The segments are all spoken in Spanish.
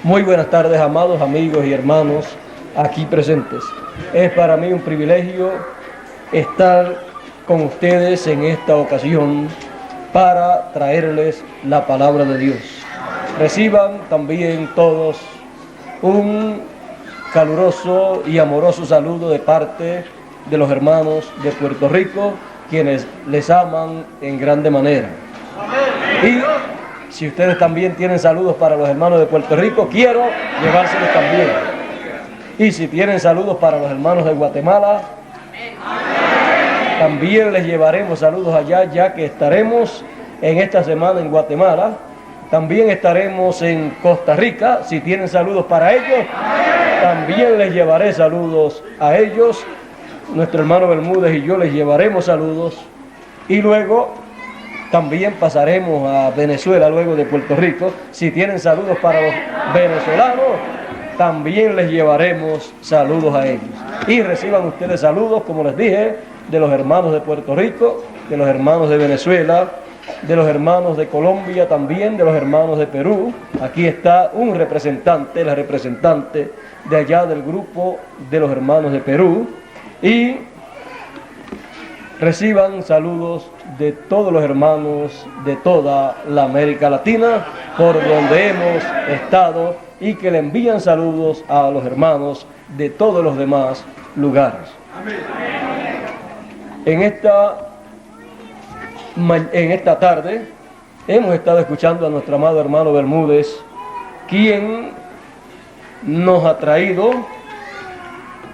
Muy buenas tardes, amados amigos y hermanos aquí presentes. Es para mí un privilegio estar con ustedes en esta ocasión para traerles la palabra de Dios. Reciban también todos un caluroso y amoroso saludo de parte de los hermanos de Puerto Rico, quienes les aman en grande manera. Y si ustedes también tienen saludos para los hermanos de Puerto Rico, quiero llevárselos también. Y si tienen saludos para los hermanos de Guatemala, también les llevaremos saludos allá, ya que estaremos en esta semana en Guatemala. También estaremos en Costa Rica. Si tienen saludos para ellos, también les llevaré saludos a ellos. Nuestro hermano Bermúdez y yo les llevaremos saludos. Y luego también pasaremos a Venezuela, luego de Puerto Rico. Si tienen saludos para los venezolanos, también les llevaremos saludos a ellos. Y reciban ustedes saludos, como les dije, de los hermanos de Puerto Rico, de los hermanos de Venezuela, de los hermanos de Colombia, también de los hermanos de Perú. Aquí está un representante, la representante de allá del grupo de los hermanos de Perú. Y reciban saludos de todos los hermanos de toda la América Latina, por donde hemos estado, y que le envían saludos a los hermanos de todos los demás lugares. En esta tarde hemos estado escuchando a nuestro amado hermano Bermúdez, quien nos ha traído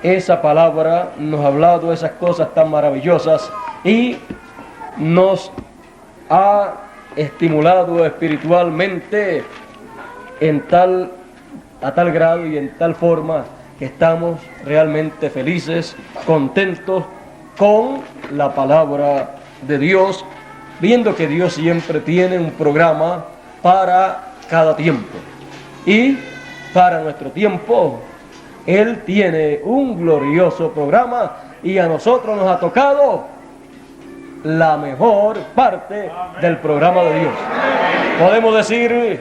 esa palabra, nos ha hablado esas cosas tan maravillosas y nos ha estimulado espiritualmente a tal grado y en tal forma que estamos realmente felices, contentos con la palabra de Dios, viendo que Dios siempre tiene un programa para cada tiempo. Y para nuestro tiempo, Él tiene un glorioso programa, y a nosotros nos ha tocado la mejor parte del programa de Dios. Podemos decir,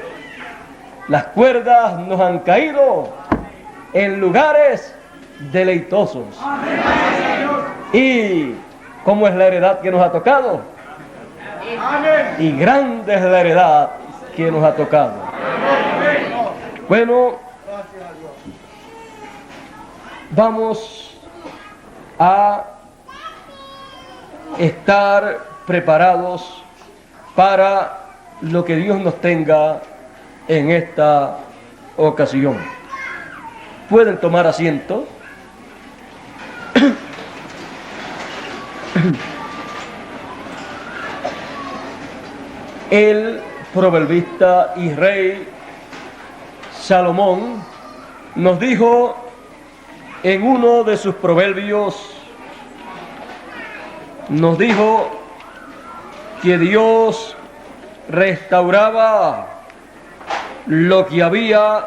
las cuerdas nos han caído en lugares deleitosos. Y ¿cómo es la heredad que nos ha tocado? Y grande es la heredad que nos ha tocado. Bueno, vamos a estar preparados para lo que Dios nos tenga en esta ocasión. Pueden tomar asiento. El proverbista y rey Salomón nos dijo en uno de sus proverbios, nos dijo que Dios restauraba lo que había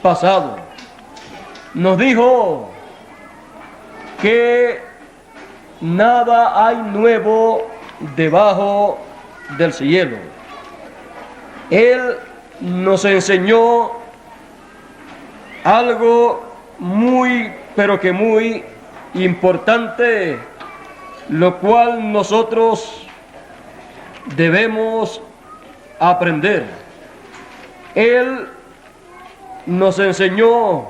pasado. Nos dijo que nada hay nuevo debajo del cielo. Él nos enseñó algo muy, pero que muy importante, lo cual nosotros debemos aprender. Él nos enseñó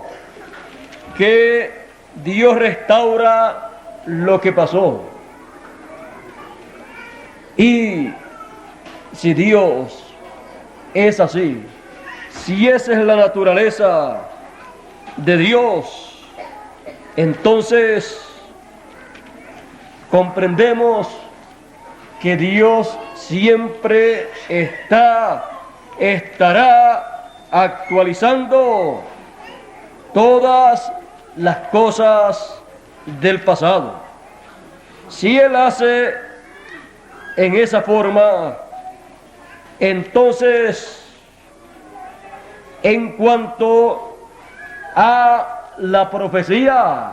que Dios restaura lo que pasó. Y si Dios es así, si esa es la naturaleza de Dios, entonces comprendemos que Dios siempre estará actualizando todas las cosas del pasado. Si Él hace en esa forma, entonces, en cuanto a la profecía,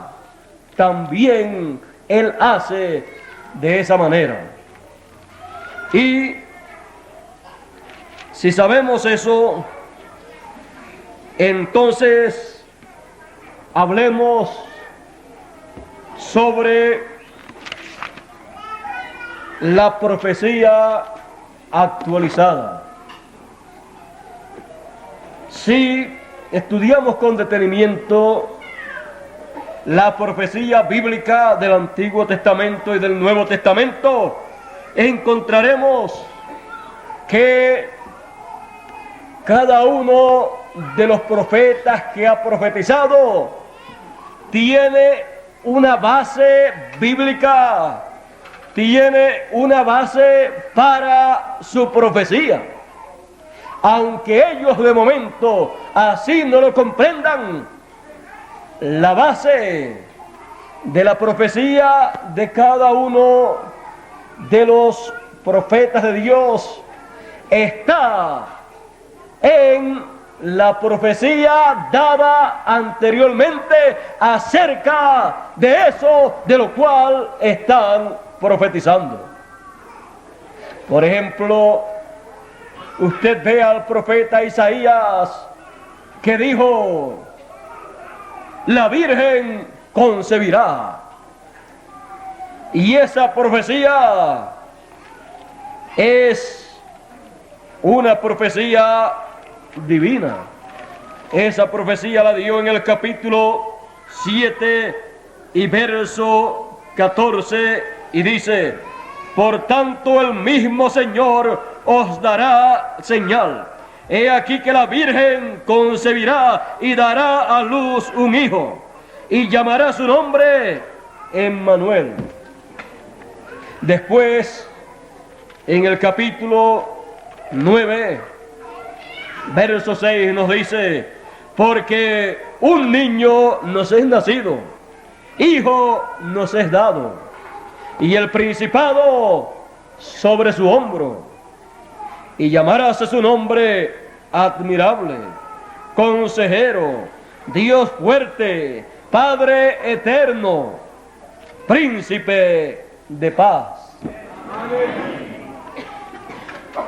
también Él hace de esa manera. Y si sabemos eso, Entonces, hablemos sobre la profecía actualizada. Si estudiamos con detenimiento la profecía bíblica del Antiguo Testamento y del Nuevo Testamento, encontraremos que cada uno de los profetas que ha profetizado tiene una base bíblica, tiene una base para su profecía. Aunque ellos de momento así no lo comprendan, la base de la profecía de cada uno de los profetas de Dios está en la profecía dada anteriormente acerca de eso de lo cual están profetizando. Por ejemplo, usted ve al profeta Isaías que dijo: la Virgen concebirá. Y esa profecía es una profecía divina. Esa profecía la dio en el capítulo 7 y verso 14 y dice: por tanto el mismo Señor os dará señal. He aquí que la Virgen concebirá y dará a luz un hijo, y llamará su nombre Emmanuel. Después, en el capítulo 9, verso 6 nos dice: porque un niño nos es nacido, hijo nos es dado, y el principado sobre su hombro, y llamarás su nombre admirable, consejero, Dios fuerte, Padre eterno, príncipe de paz.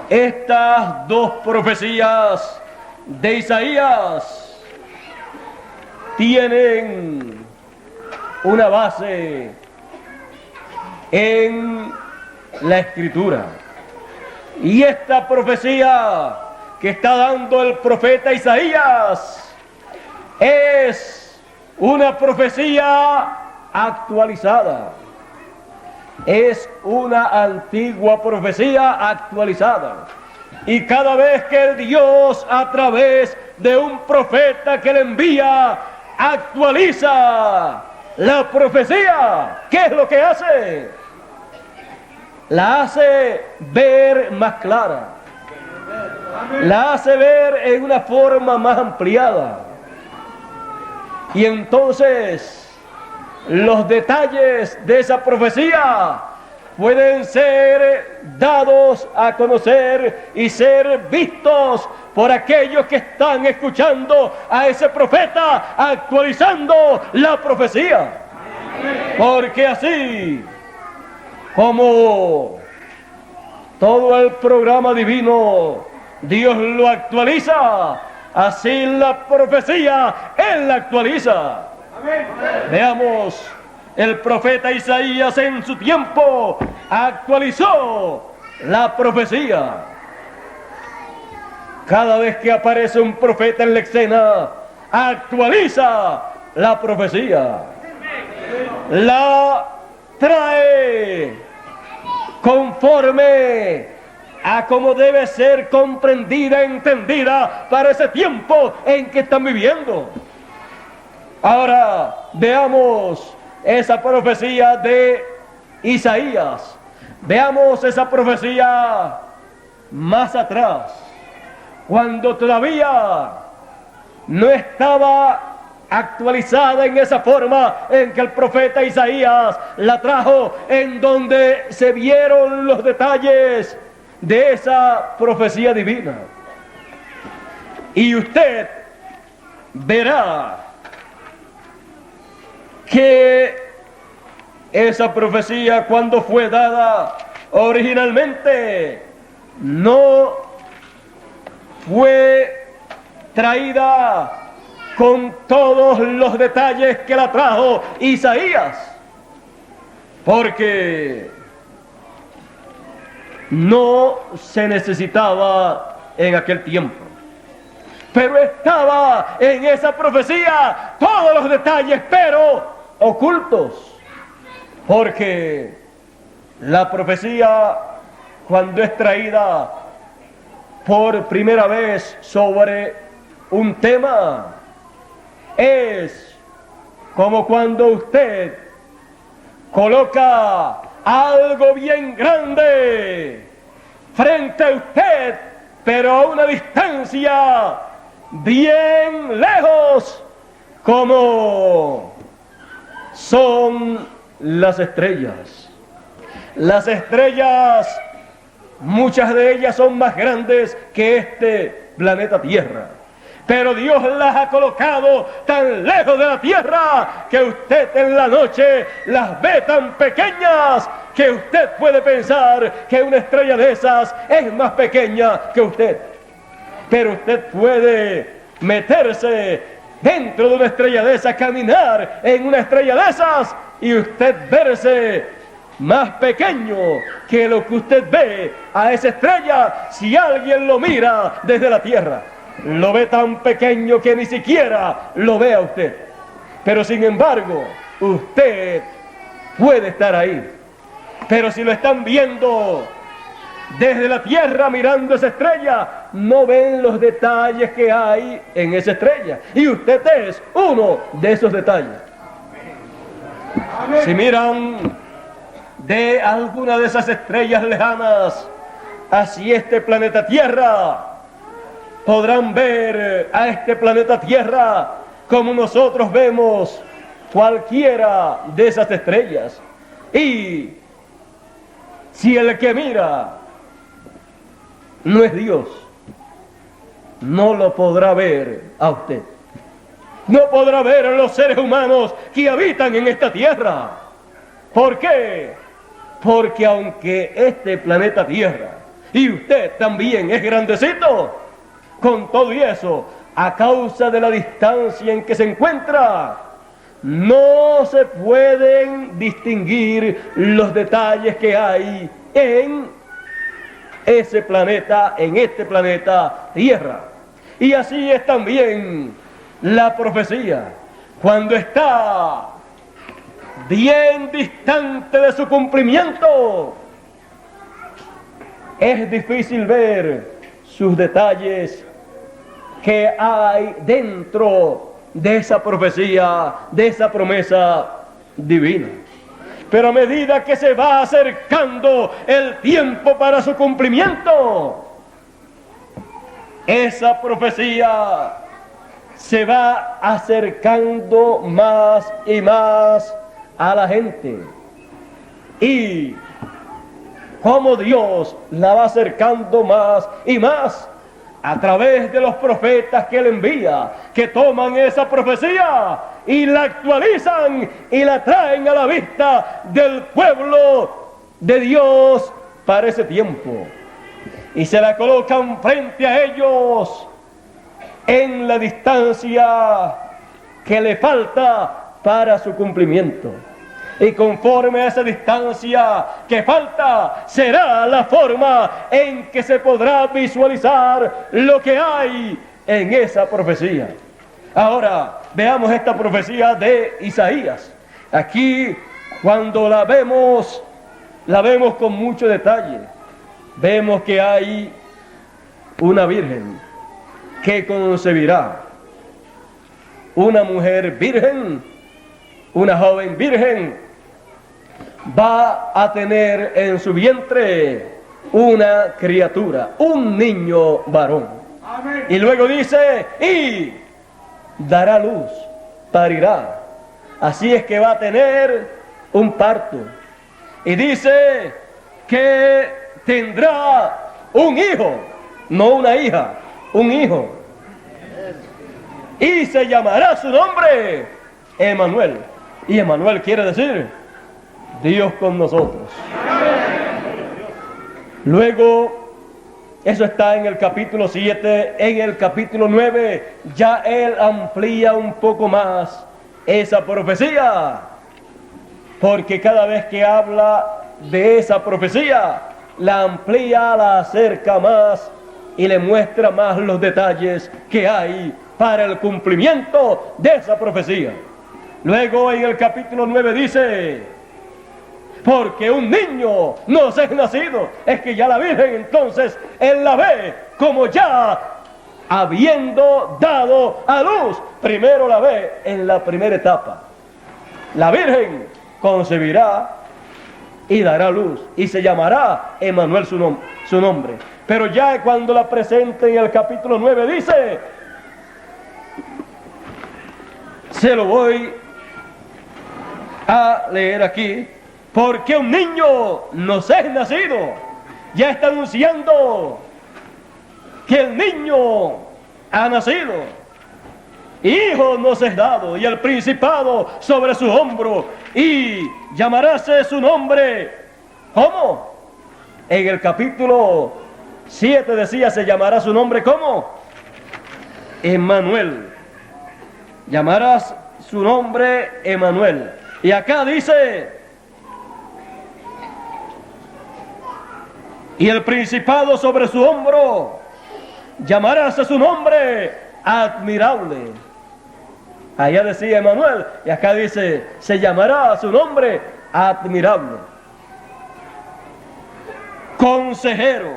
Estas dos profecías de Isaías tienen una base en la Escritura. Y esta profecía que está dando el profeta Isaías es una profecía actualizada. Es una antigua profecía actualizada. Y cada vez que el Dios, a través de un profeta que le envía, actualiza la profecía, ¿qué es lo que hace? La hace ver más clara, la hace ver en una forma más ampliada. Y entonces los detalles de esa profecía pueden ser dados a conocer y ser vistos por aquellos que están escuchando a ese profeta actualizando la profecía. Porque así como todo el programa divino Dios lo actualiza, así la profecía Él la actualiza. Amén. Veamos, el profeta Isaías en su tiempo actualizó la profecía. Cada vez que aparece un profeta en la escena, actualiza la profecía. La trae conforme a cómo debe ser comprendida, entendida para ese tiempo en que están viviendo. Ahora veamos esa profecía de Isaías. Veamos esa profecía más atrás, cuando todavía no estaba actualizada en esa forma en que el profeta Isaías la trajo, en donde se vieron los detalles de esa profecía divina. Y usted verá que esa profecía, cuando fue dada originalmente, no fue traída con todos los detalles que la trajo Isaías, porque no se necesitaba en aquel tiempo, pero estaba en esa profecía todos los detalles, pero ocultos, porque la profecía, cuando es traída por primera vez sobre un tema, es como cuando usted coloca algo bien grande frente a usted, pero a una distancia bien lejos, como son las estrellas. Las estrellas, muchas de ellas son más grandes que este planeta Tierra, pero Dios las ha colocado tan lejos de la Tierra que usted en la noche las ve tan pequeñas que usted puede pensar que una estrella de esas es más pequeña que usted. Pero usted puede meterse dentro de una estrella de esas, caminar en una estrella de esas y usted verse más pequeño que lo que usted ve a esa estrella si alguien lo mira desde la Tierra. Lo ve tan pequeño que ni siquiera lo ve a usted. Pero sin embargo, usted puede estar ahí. Pero si lo están viendo desde la Tierra mirando esa estrella, no ven los detalles que hay en esa estrella. Y usted es uno de esos detalles. Si miran de alguna de esas estrellas lejanas hacia este planeta Tierra, podrán ver a este planeta Tierra como nosotros vemos cualquiera de esas estrellas. Y si el que mira no es Dios, no lo podrá ver a usted. No podrá ver a los seres humanos que habitan en esta tierra. ¿Por qué? Porque aunque este planeta Tierra y usted también es grandecito, con todo y eso, a causa de la distancia en que se encuentra, no se pueden distinguir los detalles que hay en ese planeta, en este planeta Tierra. Y así es también la profecía. Cuando está bien distante de su cumplimiento, es difícil ver sus detalles que hay dentro de esa profecía, de esa promesa divina. Pero a medida que se va acercando el tiempo para su cumplimiento, esa profecía se va acercando más y más a la gente. Y como Dios la va acercando más y más a través de los profetas que Él envía, que toman esa profecía y la actualizan y la traen a la vista del pueblo de Dios para ese tiempo. Y se la colocan frente a ellos en la distancia que le falta para su cumplimiento. Y conforme a esa distancia que falta, será la forma en que se podrá visualizar lo que hay en esa profecía. Ahora, veamos esta profecía de Isaías. Aquí, cuando la vemos con mucho detalle. Vemos que hay una virgen que concebirá. Una mujer virgen, una joven virgen, va a tener en su vientre una criatura, un niño varón. Amén. Y luego dice, y dará luz, parirá. Así es que va a tener un parto. Y dice que tendrá un hijo, no una hija, un hijo. Y se llamará su nombre Emmanuel. Y Emmanuel quiere decir Dios con nosotros. Luego Eso está en el capítulo 7, en el capítulo 9, ya él amplía un poco más esa profecía. Porque cada vez que habla de esa profecía, la amplía, la acerca más y le muestra más los detalles que hay para el cumplimiento de esa profecía. Luego en el capítulo 9 dice, porque un niño nos es nacido. Es que ya la Virgen entonces él la ve como ya habiendo dado a luz. Primero la ve en la primera etapa. La Virgen concebirá y dará luz y se llamará Emmanuel su nombre. Pero ya cuando la presenta en el capítulo 9 dice, se lo voy a leer aquí, porque un niño nos es nacido. Ya está anunciando que el niño ha nacido, hijo nos es dado, y el principado sobre su hombro, y llamaráse su nombre. ¿Cómo? En el capítulo 7 decía, se llamará su nombre, ¿cómo? Emmanuel. Llamarás su nombre Emmanuel. Y acá dice, y el principado sobre su hombro, llamarás a su nombre admirable. Allá decía Emmanuel, y acá dice, se llamará a su nombre admirable. Consejero,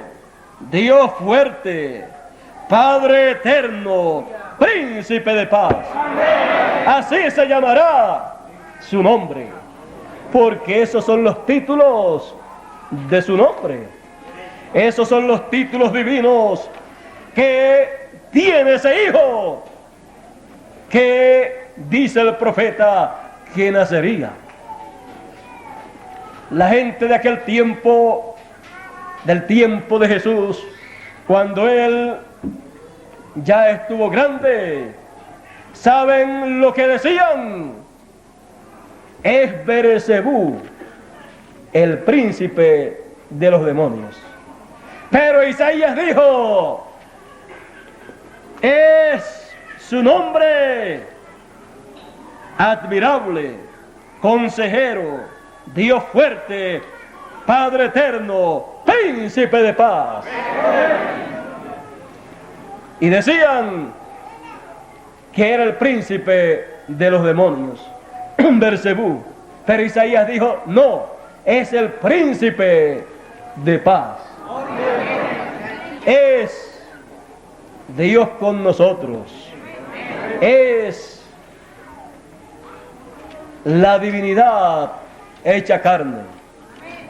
Dios fuerte, Padre eterno, Príncipe de paz. Así se llamará su nombre, porque esos son los títulos de su nombre. Esos son los títulos divinos que tiene ese hijo, que dice el profeta que nacería. La gente de aquel tiempo, del tiempo de Jesús, cuando él ya estuvo grande, ¿saben lo que decían? Es Beelzebú, el príncipe de los demonios. Pero Isaías dijo, es su nombre admirable, consejero, Dios fuerte, Padre eterno, Príncipe de paz. Y decían que era el príncipe de los demonios, Beelzebú. Pero Isaías dijo, no, es el príncipe de paz. Es Dios con nosotros. Es la divinidad hecha carne.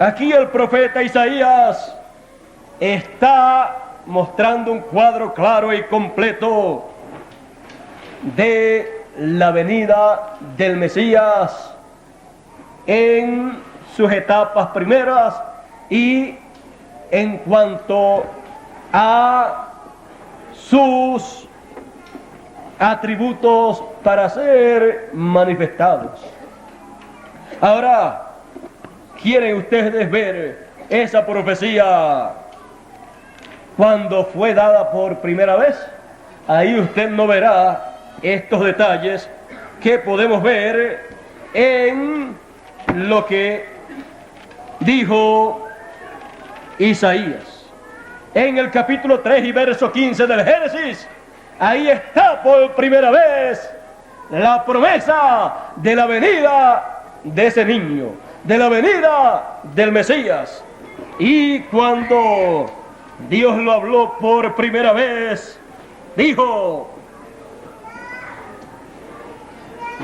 Aquí el profeta Isaías está mostrando un cuadro claro y completo de la venida del Mesías en sus etapas primeras y en cuanto a sus atributos para ser manifestados. Ahora, ¿quieren ustedes ver esa profecía cuando fue dada por primera vez? Ahí usted no verá estos detalles que podemos ver en lo que dijo Isaías. En el capítulo 3 y verso 15 del Génesis, ahí está por primera vez la promesa de la venida de ese niño, de la venida del Mesías. Y cuando Dios lo habló por primera vez, dijo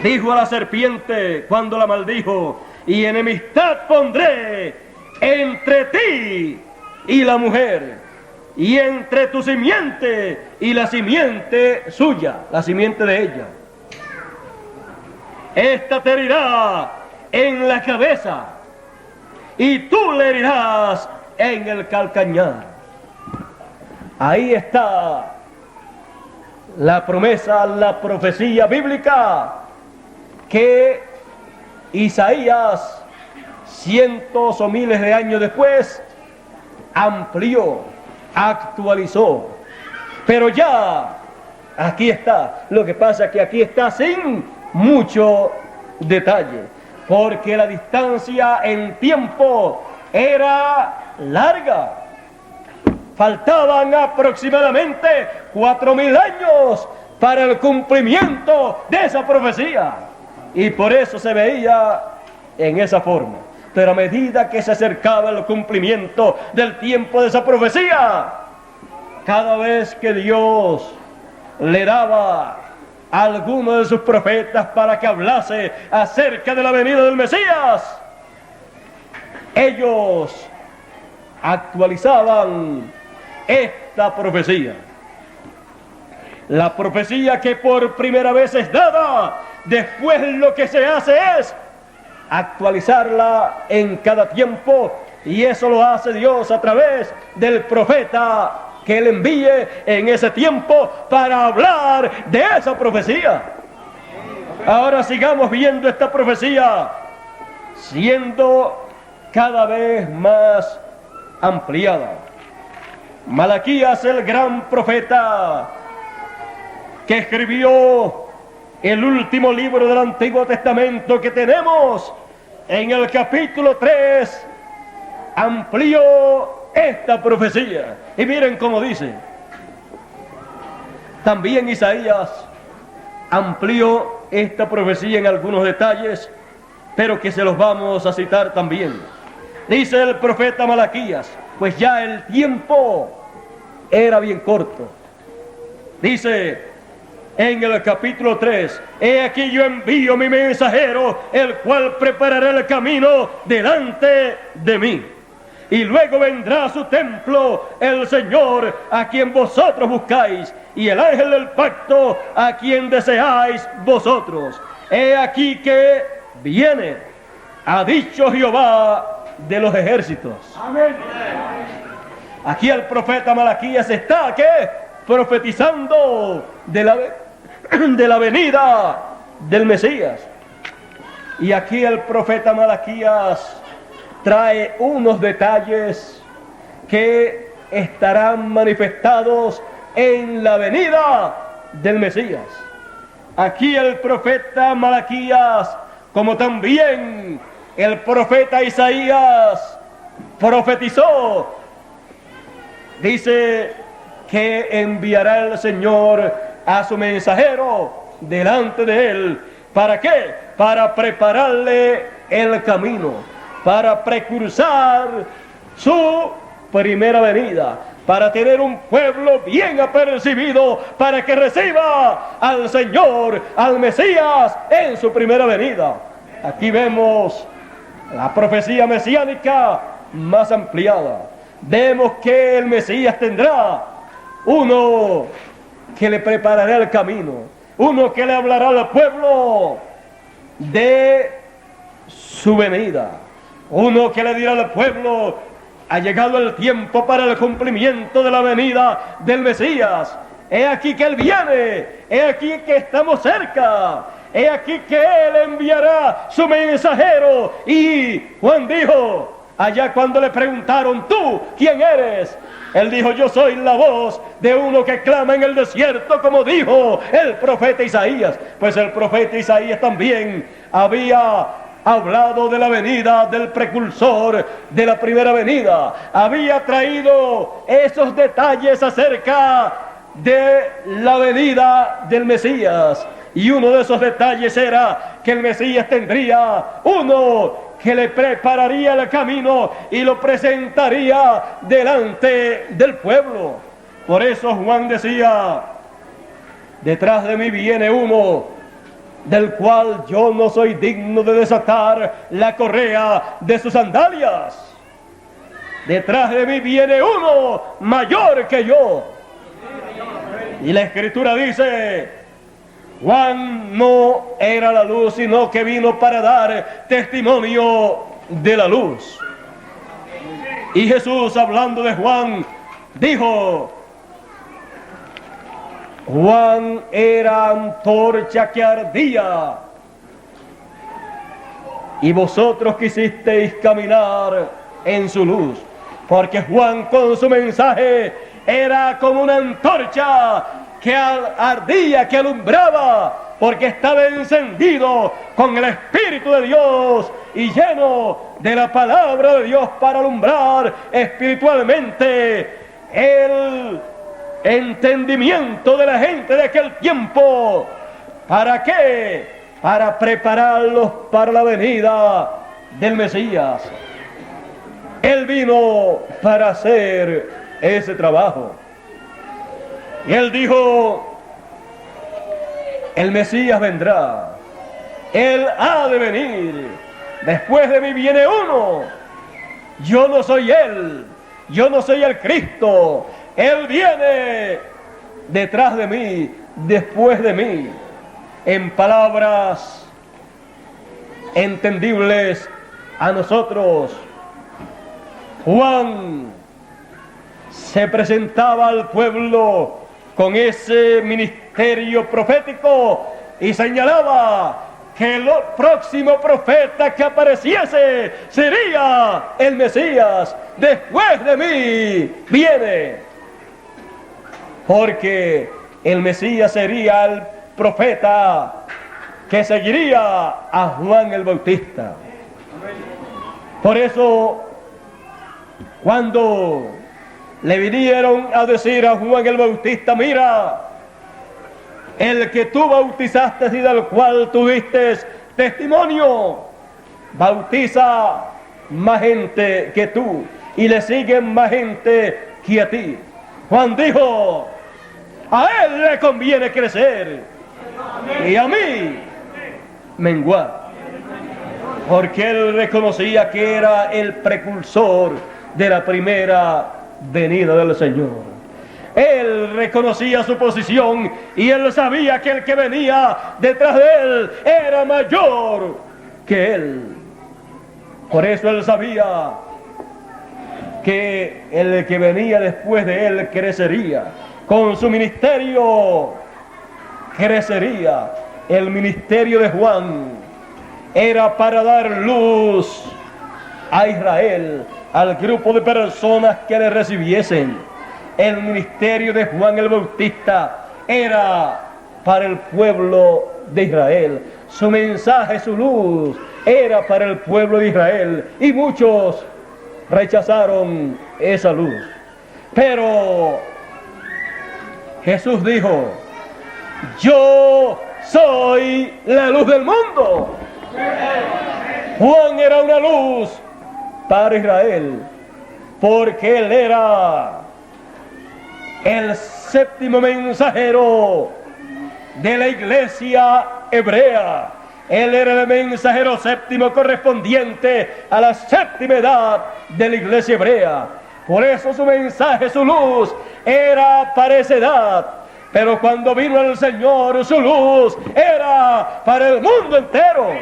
a la serpiente cuando la maldijo, y enemistad pondré entre ti y la mujer, y entre tu simiente y la simiente suya, la simiente de ella. Esta te herirá en la cabeza, y tú le herirás en el calcañar. Ahí está la promesa, la profecía bíblica que Isaías, cientos o miles de años después, amplió actualizó. Pero ya, aquí está. Lo que pasa es que aquí está sin mucho detalle, porque la distancia en tiempo era larga. Faltaban aproximadamente 4.000 años para el cumplimiento de esa profecía. Y por eso se veía en esa forma. Pero a medida que se acercaba el cumplimiento del tiempo de esa profecía, cada vez que Dios le daba a alguno de sus profetas para que hablase acerca de la venida del Mesías, ellos actualizaban esta profecía. La profecía que por primera vez es dada, después lo que se hace es actualizarla en cada tiempo, y eso lo hace Dios a través del profeta que Él envíe en ese tiempo para hablar de esa profecía. Ahora sigamos viendo esta profecía siendo cada vez más ampliada. Malaquías, el gran profeta que escribió el último libro del Antiguo Testamento que tenemos, en el capítulo 3 amplió esta profecía. Y miren cómo dice. También Isaías amplió esta profecía en algunos detalles, pero que se los vamos a citar también. Dice el profeta Malaquías, pues ya el tiempo era bien corto. Dice en el capítulo 3, he aquí yo envío mi mensajero, el cual preparará el camino delante de mí. Y luego vendrá a su templo el Señor a quien vosotros buscáis, y el ángel del pacto a quien deseáis vosotros. He aquí que viene, ha dicho Jehová de los ejércitos. Amén. Aquí el profeta Malaquías está, ¿qué? Profetizando de la venida del Mesías. Y aquí el profeta Malaquías trae unos detalles que estarán manifestados en la venida del Mesías. Aquí el profeta Malaquías, como también el profeta Isaías, profetizó. Dice que enviará el Señor a su mensajero delante de él. ¿Para qué? Para prepararle el camino, para precursar su primera venida, para tener un pueblo bien apercibido, para que reciba al Señor, al Mesías, en su primera venida. Aquí vemos la profecía mesiánica más ampliada. Vemos que el Mesías tendrá uno que le preparará el camino, uno que le hablará al pueblo de su venida, uno que le dirá al pueblo: ha llegado el tiempo para el cumplimiento de la venida del Mesías. He aquí que Él viene, he aquí que estamos cerca, he aquí que Él enviará su mensajero. Y Juan dijo, allá cuando le preguntaron: ¿tú quién eres? Él dijo: yo soy la voz de uno que clama en el desierto, como dijo el profeta Isaías. Pues el profeta Isaías también había hablado de la venida del precursor de la primera venida. Había traído esos detalles acerca de la venida del Mesías. Y uno de esos detalles era que el Mesías tendría uno que le prepararía el camino y lo presentaría delante del pueblo. Por eso Juan decía: detrás de mí viene uno del cual yo no soy digno de desatar la correa de sus sandalias. Detrás de mí viene uno mayor que yo. Y la Escritura dice: Juan no era la luz, sino que vino para dar testimonio de la luz. Y Jesús, hablando de Juan, dijo: Juan era antorcha que ardía, y vosotros quisisteis caminar en su luz. Porque Juan, con su mensaje, era como una antorcha que ardía, que alumbraba, porque estaba encendido con el Espíritu de Dios y lleno de la palabra de Dios para alumbrar espiritualmente el entendimiento de la gente de aquel tiempo. ¿Para qué? Para prepararlos para la venida del Mesías. Él vino para hacer ese trabajo. Y él dijo, el Mesías vendrá, él ha de venir, después de mí viene uno, yo no soy él, yo no soy el Cristo, él viene detrás de mí, después de mí. En palabras entendibles a nosotros, Juan se presentaba al pueblo con ese ministerio profético y señalaba que el próximo profeta que apareciese sería el Mesías. Después de mí viene, porque el Mesías sería el profeta que seguiría a Juan el Bautista. Por eso, cuando le vinieron a decir a Juan el Bautista, mira, el que tú bautizaste y del cual tuviste testimonio, bautiza más gente que tú y le siguen más gente que a ti. Juan dijo, a él le conviene crecer y a mí menguar, porque él reconocía que era el precursor de la primera venida del Señor. Él reconocía su posición y él sabía que el que venía detrás de él era mayor que él. Por eso él sabía que el que venía después de él crecería. Con su ministerio crecería. El ministerio de Juan era para dar luz a Israel, al grupo de personas que le recibiesen. El ministerio de Juan el Bautista era para el pueblo de Israel. Su mensaje, su luz, era para el pueblo de Israel. Y muchos rechazaron esa luz. Pero Jesús dijo, yo soy la luz del mundo. Juan era una luz para Israel, porque él era el séptimo mensajero de la iglesia hebrea. Él era el mensajero séptimo correspondiente a la séptima edad de la iglesia hebrea. Por eso su mensaje, su luz, era para esa edad. Pero cuando vino el Señor, su luz era para el mundo entero.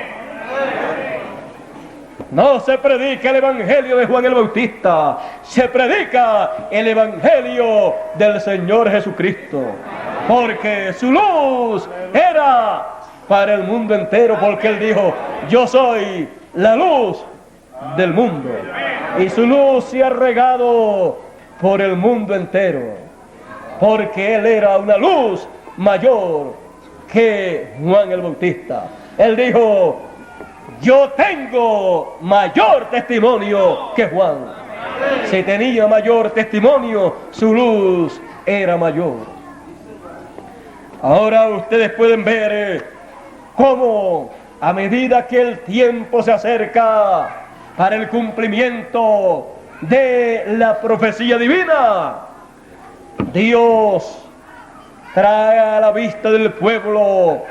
No se predica el evangelio de Juan el Bautista, se predica el evangelio del Señor Jesucristo, porque su luz era para el mundo entero, porque él dijo, yo soy la luz del mundo, y su luz se ha regado por el mundo entero, porque él era una luz mayor que Juan el Bautista. Él dijo, yo tengo mayor testimonio que Juan. Si tenía mayor testimonio, su luz era mayor. Ahora ustedes pueden ver cómo a medida que el tiempo se acerca para el cumplimiento de la profecía divina, Dios trae a la vista del pueblo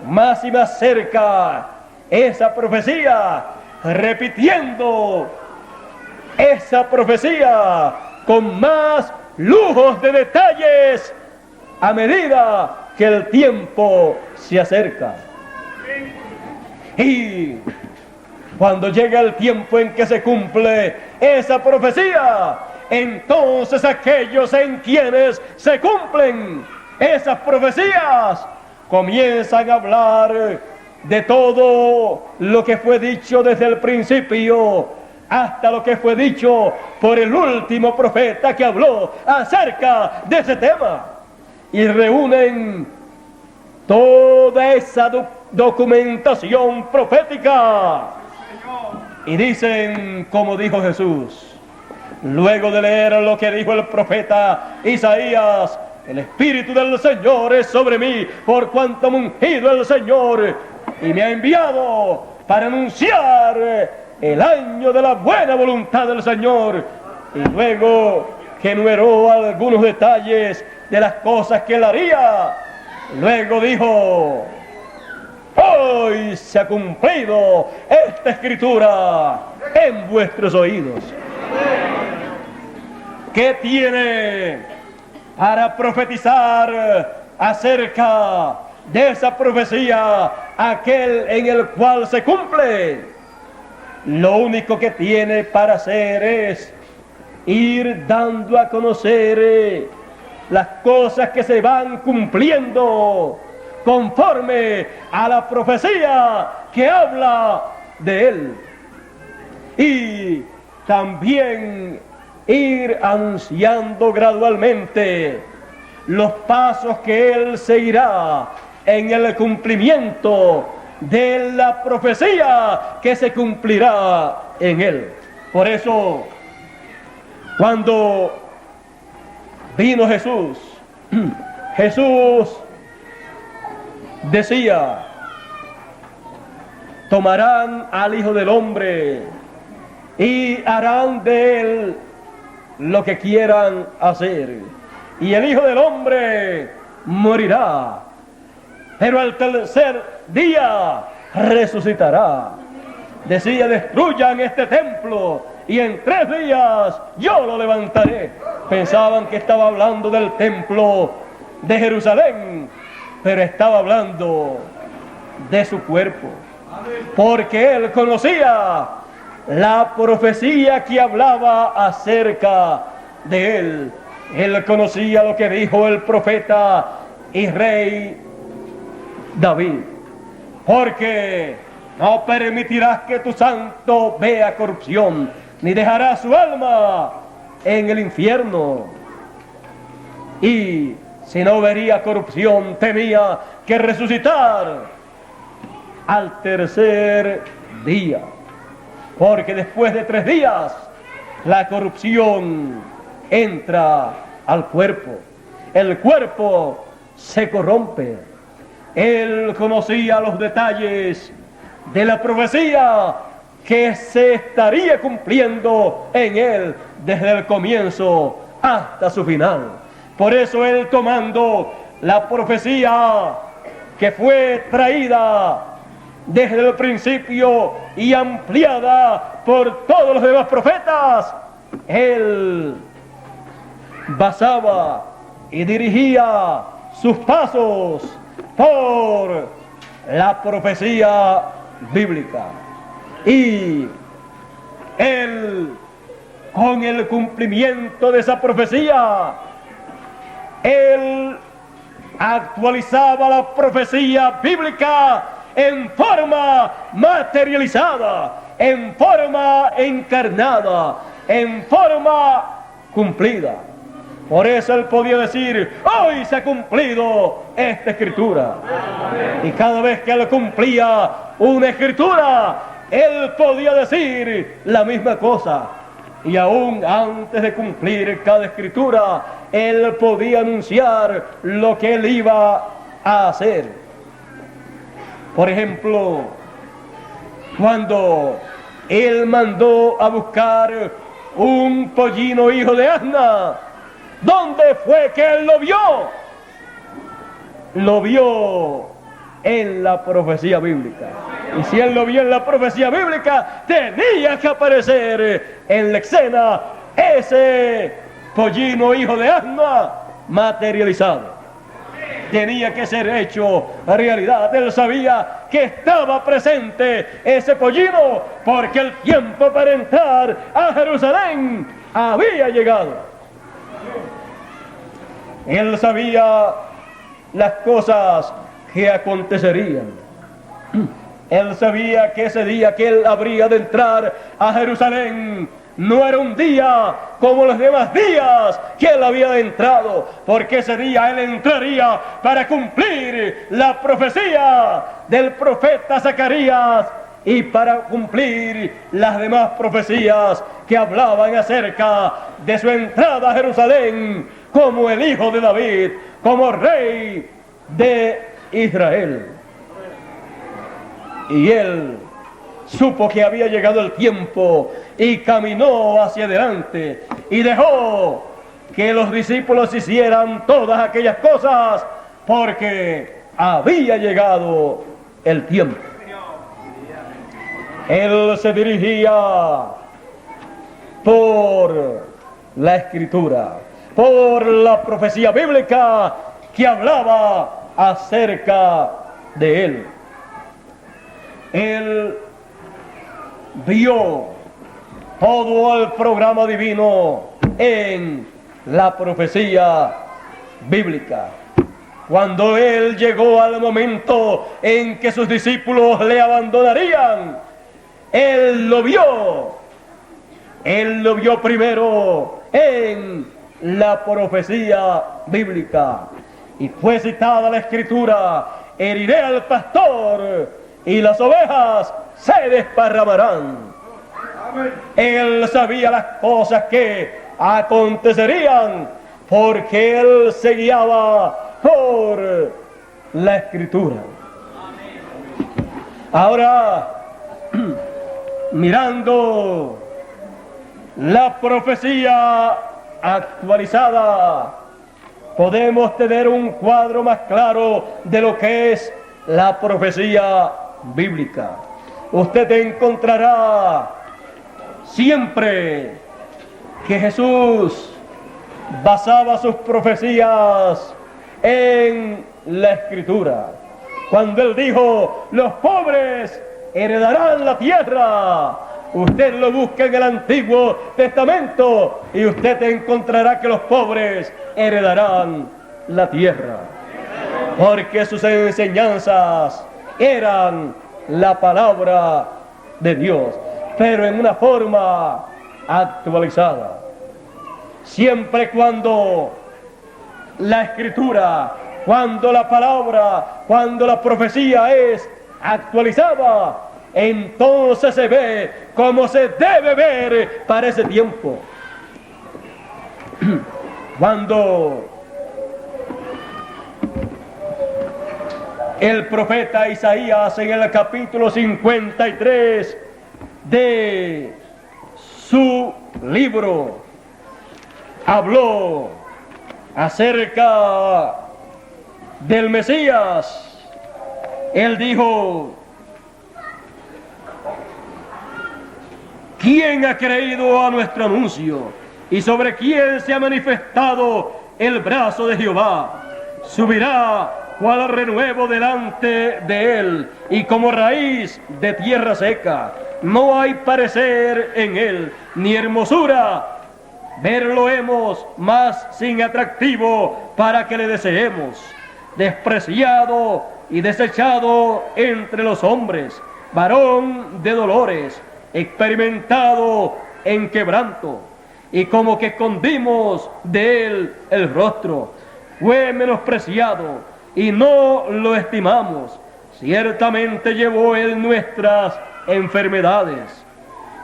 más y más cerca esa profecía, repitiendo esa profecía con más lujos de detalles a medida que el tiempo se acerca. Y cuando llega el tiempo en que se cumple esa profecía, entonces aquellos en quienes se cumplen esas profecías comienzan a hablar de todo lo que fue dicho desde el principio, hasta lo que fue dicho por el último profeta que habló acerca de ese tema. Y reúnen toda esa documentación profética. Y dicen, como dijo Jesús, luego de leer lo que dijo el profeta Isaías: el Espíritu del Señor es sobre mí, por cuanto me ha ungido el Señor y me ha enviado para anunciar el año de la buena voluntad del Señor. Y luego que enumeró algunos detalles de las cosas que él haría, luego dijo: hoy se ha cumplido esta escritura en vuestros oídos. ¿Qué tiene para profetizar acerca de esa profecía aquel en el cual se cumple? Lo único que tiene para hacer es ir dando a conocer las cosas que se van cumpliendo conforme a la profecía que habla de él. Y también ir anunciando gradualmente los pasos que él seguirá en el cumplimiento de la profecía que se cumplirá en él. Por eso, cuando vino Jesús, Jesús decía: tomarán al Hijo del Hombre y harán de él lo que quieran hacer, y el Hijo del Hombre morirá, pero al tercer día resucitará. Decía: destruyan este templo y en 3 días yo lo levantaré. Pensaban que estaba hablando del templo de Jerusalén, pero estaba hablando de su cuerpo, porque él conocía la profecía que hablaba acerca de él. Él conocía lo que dijo el profeta y rey David: porque no permitirás que tu santo vea corrupción, ni dejarás su alma en el infierno. Y si no vería corrupción, tenía que resucitar al tercer día, porque después de 3 días la corrupción entra al cuerpo. El cuerpo se corrompe. Él conocía los detalles de la profecía que se estaría cumpliendo en él desde el comienzo hasta su final. Por eso él, tomando la profecía que fue traída desde el principio y ampliada por todos los demás profetas, él basaba y dirigía sus pasos por la profecía bíblica. Y él, con el cumplimiento de esa profecía, él actualizaba la profecía bíblica en forma materializada, en forma encarnada, en forma cumplida. Por eso él podía decir: hoy se ha cumplido esta escritura. Y cada vez que él cumplía una escritura, él podía decir la misma cosa. Y aún antes de cumplir cada escritura, él podía anunciar lo que él iba a hacer. Por ejemplo, cuando él mandó a buscar un pollino hijo de asna, ¿dónde fue que él lo vio? Lo vio en la profecía bíblica. Y si él lo vio en la profecía bíblica, tenía que aparecer en la escena ese pollino hijo de asna materializado. Tenía que ser hecho realidad. Él sabía que estaba presente ese pollino, porque el tiempo para entrar a Jerusalén había llegado. Él sabía las cosas que acontecerían. Él sabía que ese día que él habría de entrar a Jerusalén no era un día como los demás días que él había entrado, porque ese día él entraría para cumplir la profecía del profeta Zacarías y para cumplir las demás profecías que hablaban acerca de su entrada a Jerusalén como el hijo de David, como rey de Israel. Y él supo que había llegado el tiempo y caminó hacia adelante y dejó que los discípulos hicieran todas aquellas cosas porque había llegado el tiempo. Él se dirigía por la Escritura, por la profecía bíblica que hablaba acerca de él. Él vio todo el programa divino en la profecía bíblica. Cuando él llegó al momento en que sus discípulos le abandonarían, él lo vio primero en la profecía bíblica. Y fue citada la Escritura: heriré al pastor y las ovejas se desparramarán. Amén. Él sabía las cosas que acontecerían porque él se guiaba por la Escritura. Amén. Ahora, mirando la profecía actualizada, podemos tener un cuadro más claro de lo que es la profecía bíblica. Usted encontrará siempre que Jesús basaba sus profecías en la Escritura. Cuando él dijo: los pobres heredarán la tierra, usted lo busca en el Antiguo Testamento y usted encontrará que los pobres heredarán la tierra, porque sus enseñanzas eran la palabra de Dios, pero en una forma actualizada. Siempre cuando la Escritura, cuando la palabra, cuando la profecía es actualizada, entonces se ve como se debe ver para ese tiempo. Cuando el profeta Isaías en el capítulo 53 de su libro habló acerca del Mesías, él dijo: ¿quién ha creído a nuestro anuncio? ¿Y sobre quién se ha manifestado el brazo de Jehová? Subirá cual renuevo delante de él, y como raíz de tierra seca. No hay parecer en él, ni hermosura. Verlo hemos, mas sin atractivo para que le deseemos. Despreciado y desechado entre los hombres, varón de dolores, experimentado en quebranto, y como que escondimos de él el rostro. Fue menospreciado y no lo estimamos. Ciertamente llevó él nuestras enfermedades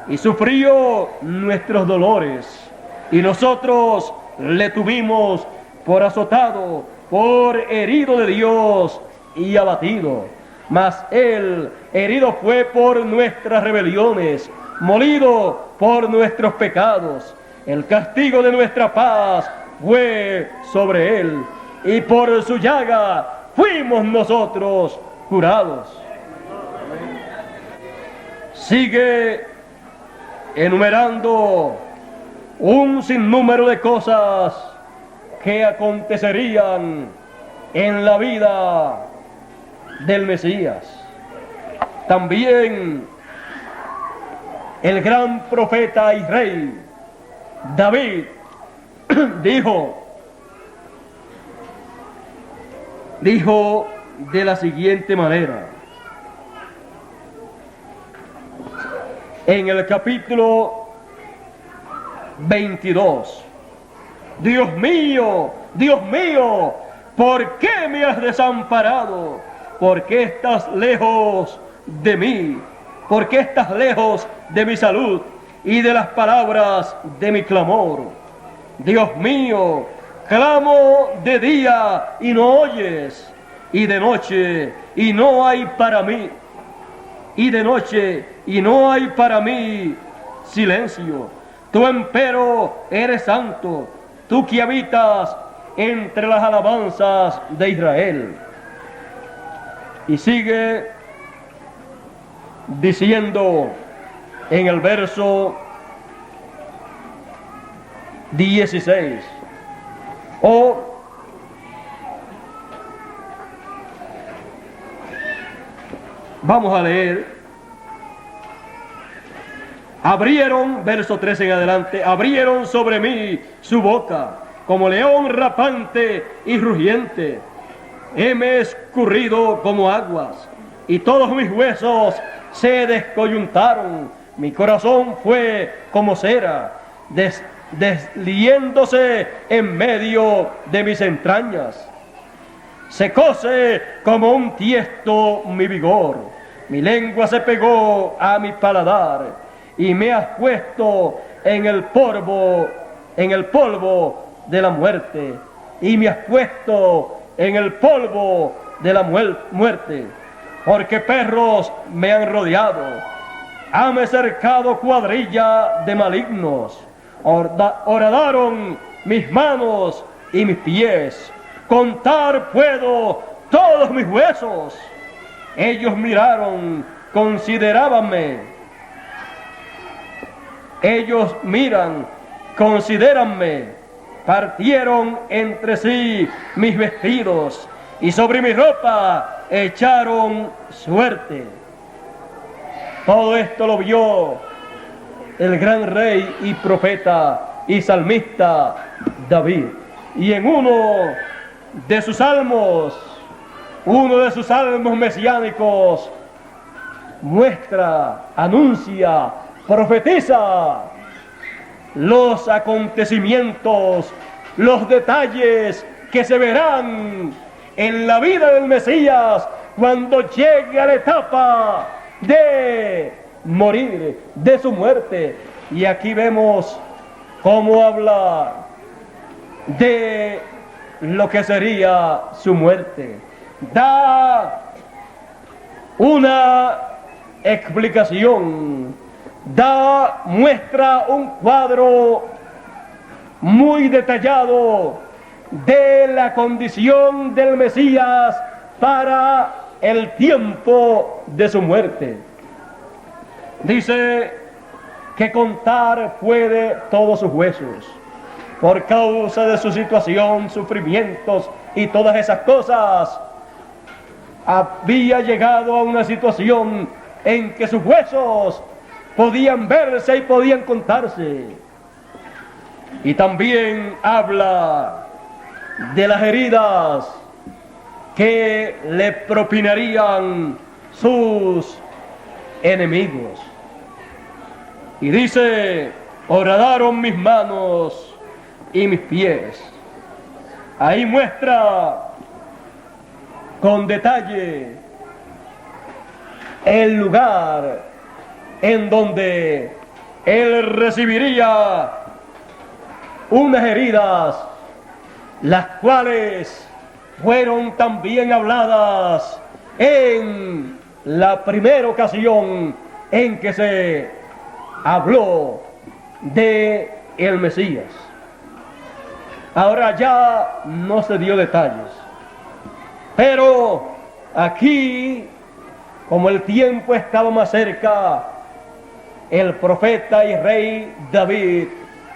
y sufrió nuestros dolores, y nosotros le tuvimos por azotado, por herido de Dios y abatido. Mas él herido fue por nuestras rebeliones, molido por nuestros pecados. El castigo de nuestra paz fue sobre él, y por su llaga fuimos nosotros curados. Sigue enumerando un sinnúmero de cosas que acontecerían en la vida del Mesías. También el gran profeta y rey David dijo de la siguiente manera: en el capítulo 22. Dios mío, ¿por qué me has desamparado? ¿Por qué estás lejos de mí? ¿Por qué estás lejos de mi salud y de las palabras de mi clamor? Dios mío, clamo de día y no oyes, y de noche y no hay para mí, y de noche y no hay para mí silencio. Tú empero eres santo, tú que habitas entre las alabanzas de Israel. Y sigue diciendo en el verso 16, vamos a leer, abrieron, verso 13 en adelante, abrieron sobre mí su boca, como león rapante y rugiente. Heme escurrido como aguas, y todos mis huesos se descoyuntaron. Mi corazón fue como cera, desliéndose en medio de mis entrañas. Secóse como un tiesto mi vigor. Mi lengua se pegó a mi paladar, y me has puesto en el polvo de la muerte, y me has puesto en el polvo de la muerte, porque perros me han rodeado, hame cercado cuadrilla de malignos, horadaron mis manos y mis pies, contar puedo todos mis huesos. Ellos miraron, considerábanme, ellos miran, considéranme. Partieron entre sí mis vestidos, y sobre mi ropa echaron suerte. Todo esto lo vio el gran rey y profeta y salmista David. Y en uno de sus salmos mesiánicos, muestra, anuncia, profetiza los acontecimientos, los detalles que se verán en la vida del Mesías cuando llegue a la etapa de morir, de su muerte. Y aquí vemos cómo habla de lo que sería su muerte. Da una explicación, muestra un cuadro muy detallado de la condición del Mesías para el tiempo de su muerte. Dice que contar puede todos sus huesos. Por causa de su situación, sufrimientos y todas esas cosas, había llegado a una situación en que sus huesos podían verse y podían contarse. Y también habla de las heridas que le propinarían sus enemigos. Y dice, horadaron mis manos y mis pies. Ahí muestra con detalle el lugar en donde él recibiría unas heridas, las cuales fueron también habladas en la primera ocasión en que se habló de el Mesías. Ahora ya no se dio detalles, pero aquí, como el tiempo estaba más cerca, el profeta y rey David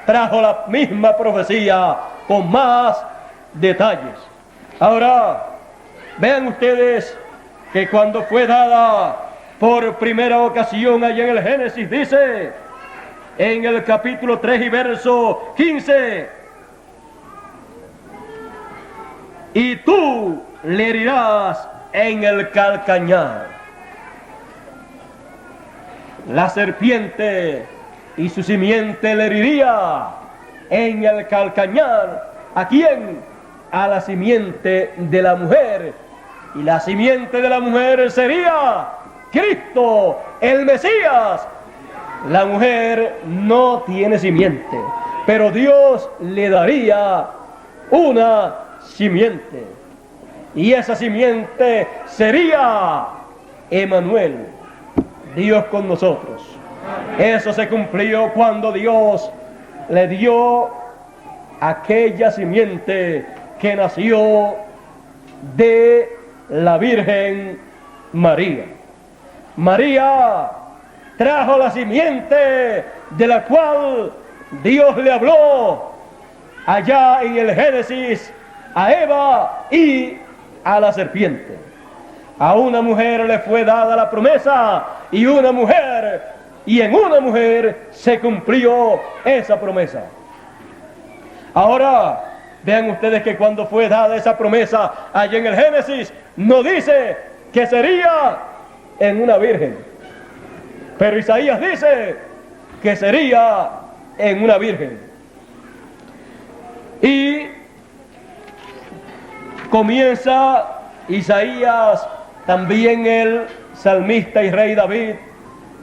trajo la misma profecía con más detalles. Ahora, vean ustedes que cuando fue dada por primera ocasión allá en el Génesis, dice en el capítulo 3 y verso 15, y tú le herirás en el calcañar. la serpiente y su simiente le heriría en el calcañar. ¿A quién? A la simiente de la mujer. Y la simiente de la mujer sería Cristo, el Mesías. La mujer no tiene simiente, pero Dios le daría una simiente. Y esa simiente sería Emmanuel, Dios con nosotros. Eso se cumplió cuando Dios le dio aquella simiente que nació de la Virgen María. María trajo la simiente de la cual Dios le habló allá en el Génesis a Eva y a la serpiente. A una mujer le fue dada la promesa y en una mujer se cumplió esa promesa. Ahora, vean ustedes que cuando fue dada esa promesa allá en el Génesis, no dice que sería en una virgen, pero Isaías dice que sería en una virgen. Y comienza Isaías, también el salmista y rey David,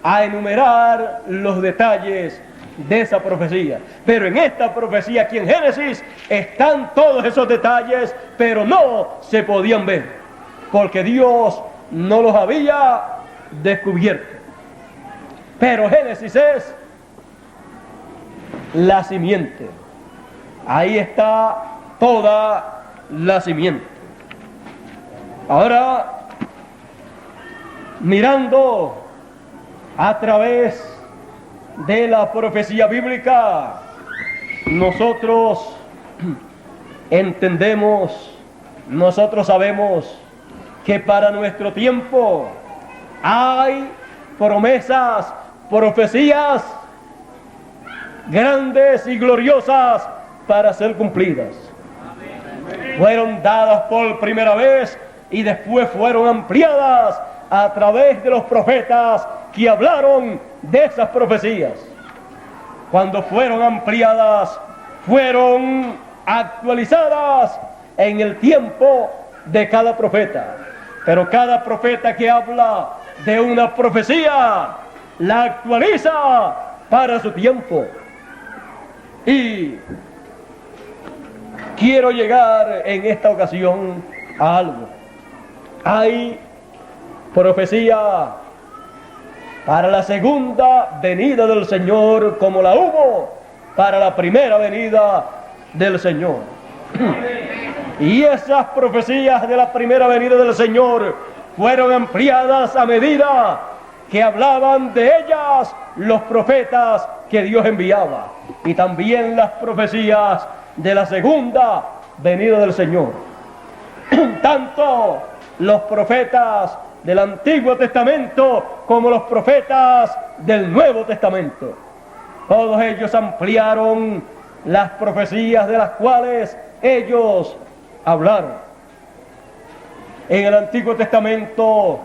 a enumerar los detalles de esa profecía. Pero en esta profecía aquí en Génesis están todos esos detalles, pero no se podían ver, porque Dios no los había descubierto. Pero Génesis es la simiente. Ahí está toda la simiente. Ahora, mirando a través de la profecía bíblica, nosotros entendemos, nosotros sabemos que para nuestro tiempo hay promesas, profecías grandes y gloriosas para ser cumplidas. Fueron dadas por primera vez y después fueron ampliadas a través de los profetas que hablaron de esas profecías. Cuando fueron ampliadas, fueron actualizadas en el tiempo de cada profeta. Pero cada profeta que habla de una profecía, la actualiza para su tiempo. Y quiero llegar en esta ocasión a algo. Hay profecía para la segunda venida del Señor, como la hubo para la primera venida del Señor. Y esas profecías de la primera venida del Señor fueron ampliadas a medida que hablaban de ellas los profetas que Dios enviaba, y también las profecías de la segunda venida del Señor. Tanto los profetas del Antiguo Testamento como los profetas del Nuevo Testamento, todos ellos ampliaron las profecías de las cuales ellos hablaron. En el Antiguo Testamento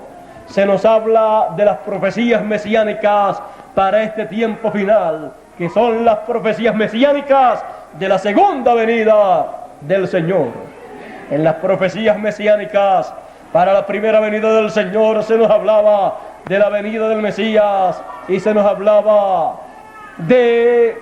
se nos habla de las profecías mesiánicas para este tiempo final, que son las profecías mesiánicas de la segunda venida del Señor. En las profecías mesiánicas para la primera venida del Señor se nos hablaba de la venida del Mesías y se nos hablaba de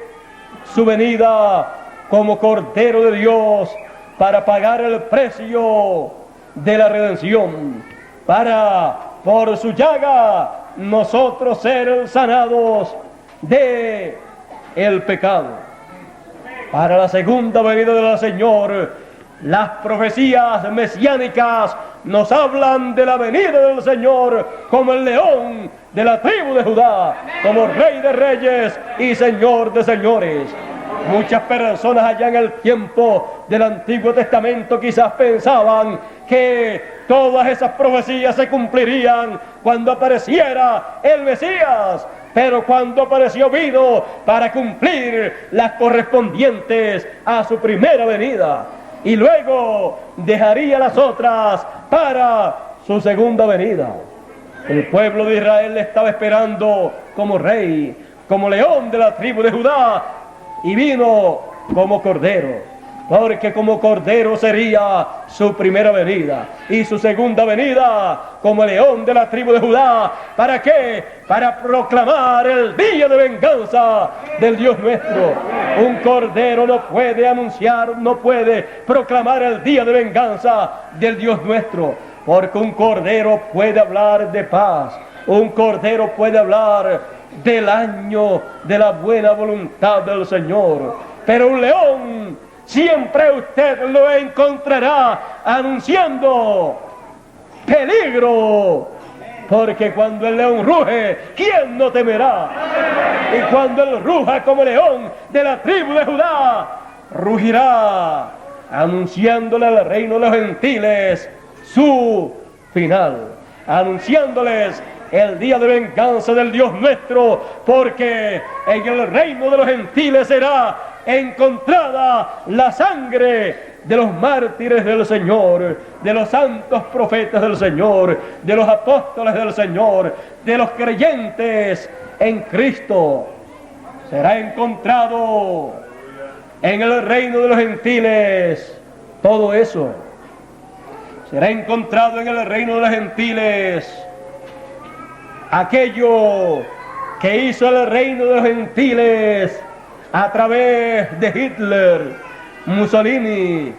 su venida como Cordero de Dios para pagar el precio de la redención, para por su llaga nosotros ser sanados de el pecado. Para la segunda venida del Señor, las profecías mesiánicas nos hablan de la venida del Señor como el león de la tribu de Judá, como Rey de reyes y Señor de señores. Muchas personas allá en el tiempo del Antiguo Testamento quizás pensaban que todas esas profecías se cumplirían cuando apareciera el Mesías, pero cuando apareció vino para cumplir las correspondientes a su primera venida, y luego dejaría las otras para su segunda venida. El pueblo de Israel le estaba esperando como rey, como león de la tribu de Judá, y vino como cordero. Porque como cordero sería su primera venida y su segunda venida como león de la tribu de Judá. ¿Para qué? Para proclamar el día de venganza del Dios nuestro. Un cordero no puede anunciar, no puede proclamar el día de venganza del Dios nuestro. Porque un cordero puede hablar de paz. Un cordero puede hablar del año de la buena voluntad del Señor. Pero un león siempre usted lo encontrará anunciando peligro. Porque cuando el león ruge, ¿quién no temerá? Y cuando él ruja como león de la tribu de Judá, rugirá anunciándole al reino de los gentiles su final, anunciándoles el día de venganza del Dios nuestro, porque en el reino de los gentiles será encontrada la sangre de los mártires del Señor, de los santos profetas del Señor, de los apóstoles del Señor, de los creyentes en Cristo. Será encontrado en el reino de los gentiles todo eso. Será encontrado en el reino de los gentiles aquello que hizo el reino de los gentiles a través de Hitler, Mussolini,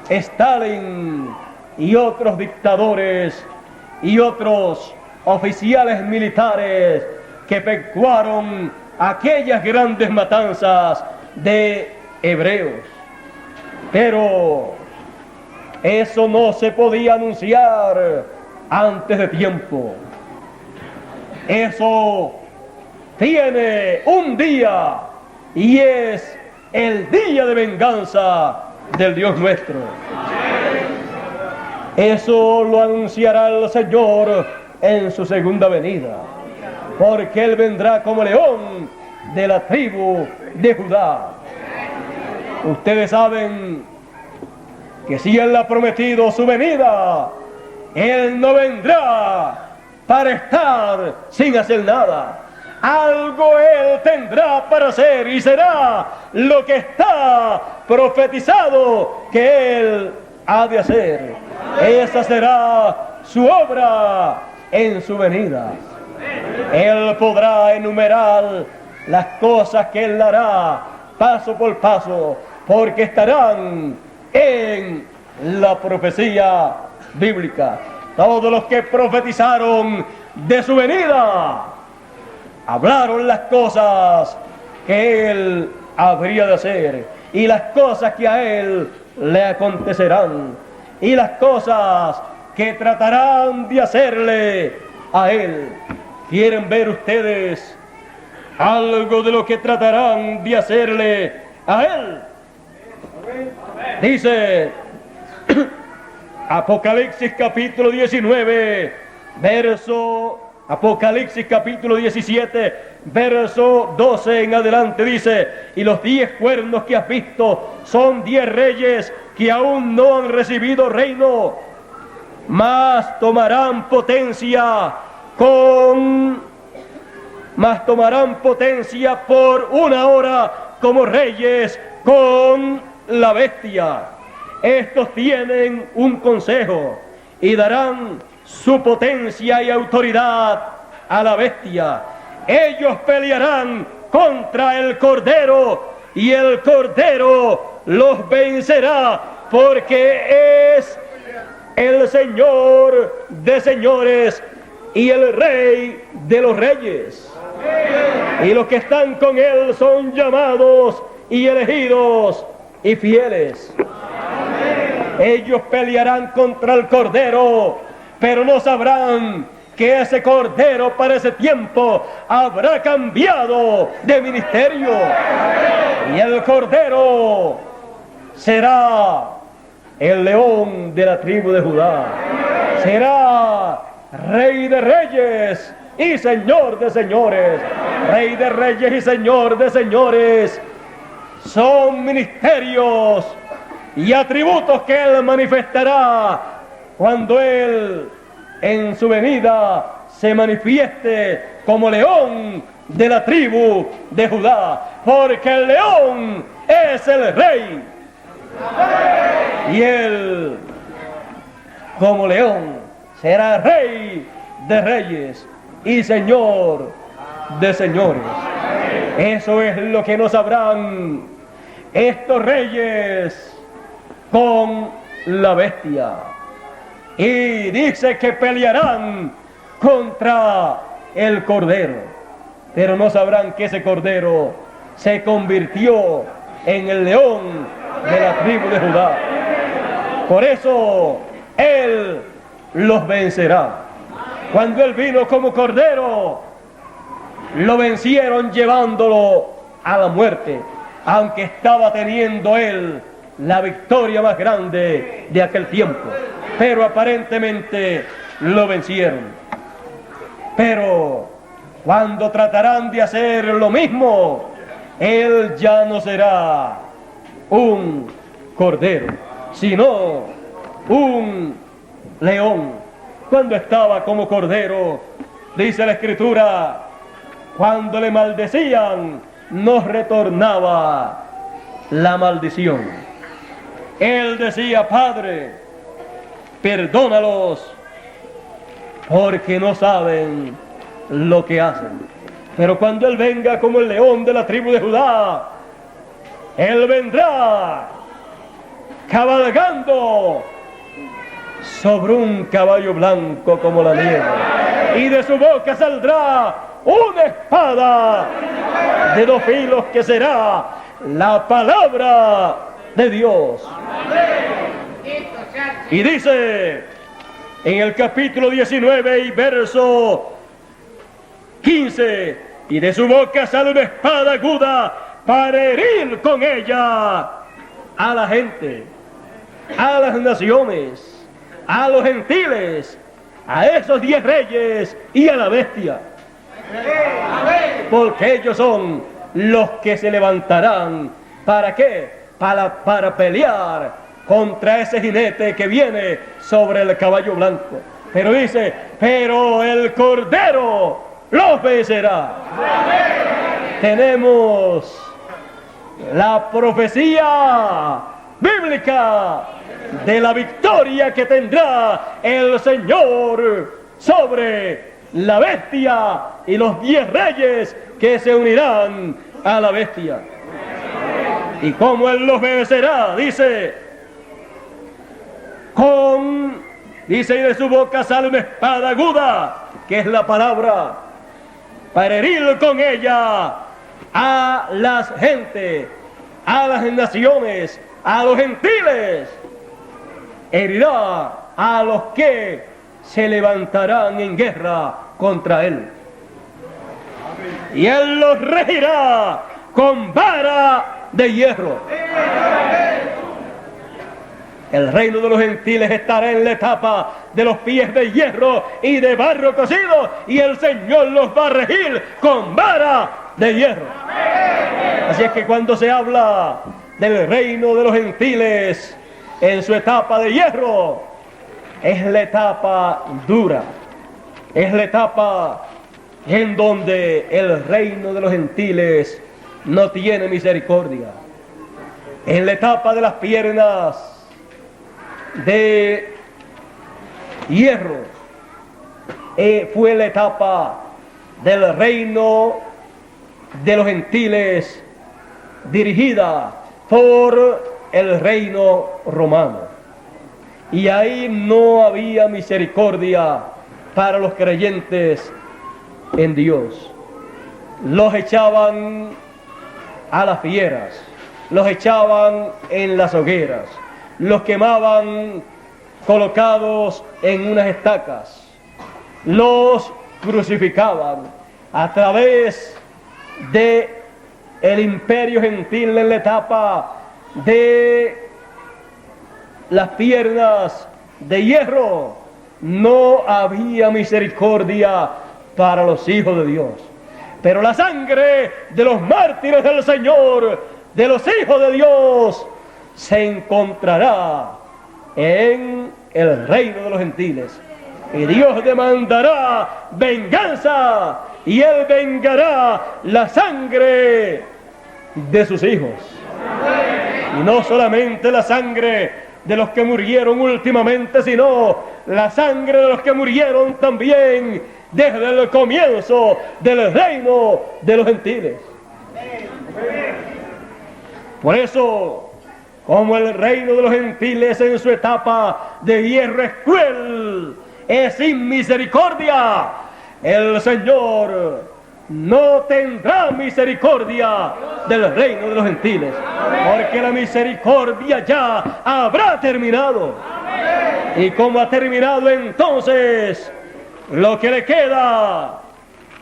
Stalin y otros dictadores y otros oficiales militares que efectuaron aquellas grandes matanzas de hebreos. Pero eso no se podía anunciar antes de tiempo. Eso tiene un día y es el día de venganza del Dios nuestro. Eso lo anunciará el Señor en su segunda venida, porque Él vendrá como león de la tribu de Judá. Ustedes saben que si Él ha prometido su venida, Él no vendrá para estar sin hacer nada. Algo Él tendrá para hacer y será lo que está profetizado que Él ha de hacer. Esa será su obra en su venida. Él podrá enumerar las cosas que Él hará paso por paso, porque estarán en la profecía bíblica. Todos los que profetizaron de su venida hablaron las cosas que Él habría de hacer y las cosas que a Él le acontecerán y las cosas que tratarán de hacerle a Él. ¿Quieren ver ustedes algo de lo que tratarán de hacerle a Él? Dice Apocalipsis capítulo 19, Apocalipsis capítulo 17, verso 12 en adelante, dice: y los 10 cuernos que has visto son 10 reyes que aún no han recibido reino, mas tomarán potencia por una hora como reyes con la bestia. Estos tienen un consejo y darán su potencia y autoridad a la bestia. Ellos pelearán contra el Cordero y el Cordero los vencerá, porque es el Señor de señores y el Rey de los reyes. Y los que están con Él son llamados y elegidos y fieles. Ellos pelearán contra el Cordero, pero no sabrán que ese Cordero para ese tiempo habrá cambiado de ministerio. Y el Cordero será el león de la tribu de Judá. Será Rey de reyes y Señor de señores. Rey de reyes y Señor de señores son ministerios y atributos que Él manifestará cuando Él en su venida se manifieste como león de la tribu de Judá, porque el león es el rey. Y él, como león, será rey de reyes y señor de señores. Eso es lo que no sabrán estos reyes con la bestia. Y dice que pelearán contra el cordero, pero no sabrán que ese cordero se convirtió en el león de la tribu de Judá. Por eso él los vencerá. Cuando él vino como cordero, lo vencieron llevándolo a la muerte, aunque estaba teniendo él la victoria más grande de aquel tiempo, pero aparentemente lo vencieron. Pero cuando tratarán de hacer lo mismo, él ya no será un cordero, sino un león. Cuando estaba como cordero, dice la Escritura, cuando le maldecían, no retornaba la maldición. Él decía: Padre, perdónalos, porque no saben lo que hacen. Pero cuando él venga como el león de la tribu de Judá, él vendrá cabalgando sobre un caballo blanco como la nieve, y de su boca saldrá una espada de 2 filos que será la palabra de Dios. Y dice en el capítulo 19 y verso 15: y de su boca sale una espada aguda para herir con ella a la gente, a las naciones, a los gentiles, a esos 10 reyes y a la bestia. Porque ellos son los que se levantarán. ¿Para qué? Para pelear contra ese jinete que viene sobre el caballo blanco. Pero dice: pero el cordero los vencerá. Tenemos la profecía bíblica de la victoria que tendrá el Señor sobre la bestia y los 10 reyes que se unirán a la bestia. Y cómo él los vencerá, dice, y de su boca sale una espada aguda, que es la palabra, para herir con ella a las gentes, a las naciones, a los gentiles. Herirá a los que se levantarán en guerra contra él. Y él los regirá con vara de hierro. El reino de los gentiles estará en la etapa de los pies de hierro y de barro cocido, y el Señor los va a regir con vara de hierro. Así es que cuando se habla del reino de los gentiles en su etapa de hierro, es la etapa dura, es la etapa en donde el reino de los gentiles no tiene misericordia. En la etapa de las piernas de hierro fue la etapa del reino de los gentiles dirigida por el reino romano, y ahí no había misericordia para los creyentes en Dios. Los echaban a las fieras, los echaban en las hogueras, los quemaban colocados en unas estacas, los crucificaban. A través de el imperio gentil en la etapa de las piernas de hierro, no había misericordia para los hijos de Dios. Pero la sangre de los mártires del Señor, de los hijos de Dios, se encontrará en el reino de los gentiles. Y Dios demandará venganza, y Él vengará la sangre de sus hijos. Y no solamente la sangre de los que murieron últimamente, sino la sangre de los que murieron también desde el comienzo del reino de los gentiles. Por eso, como el reino de los gentiles en su etapa de hierro es cruel, es sin misericordia, el Señor no tendrá misericordia del reino de los gentiles, porque la misericordia ya habrá terminado. Y como ha terminado, entonces lo que le queda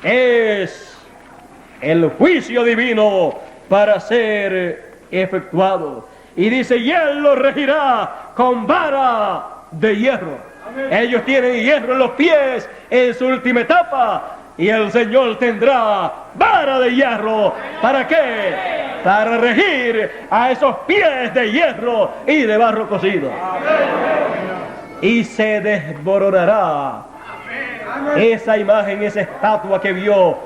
es el juicio divino para ser efectuado. Y dice, y Él lo regirá con vara de hierro. Ellos tienen hierro en los pies en su última etapa, y el Señor tendrá vara de hierro. ¿Para qué? Para regir a esos pies de hierro y de barro cocido. Y se desmoronará esa imagen, esa estatua que vio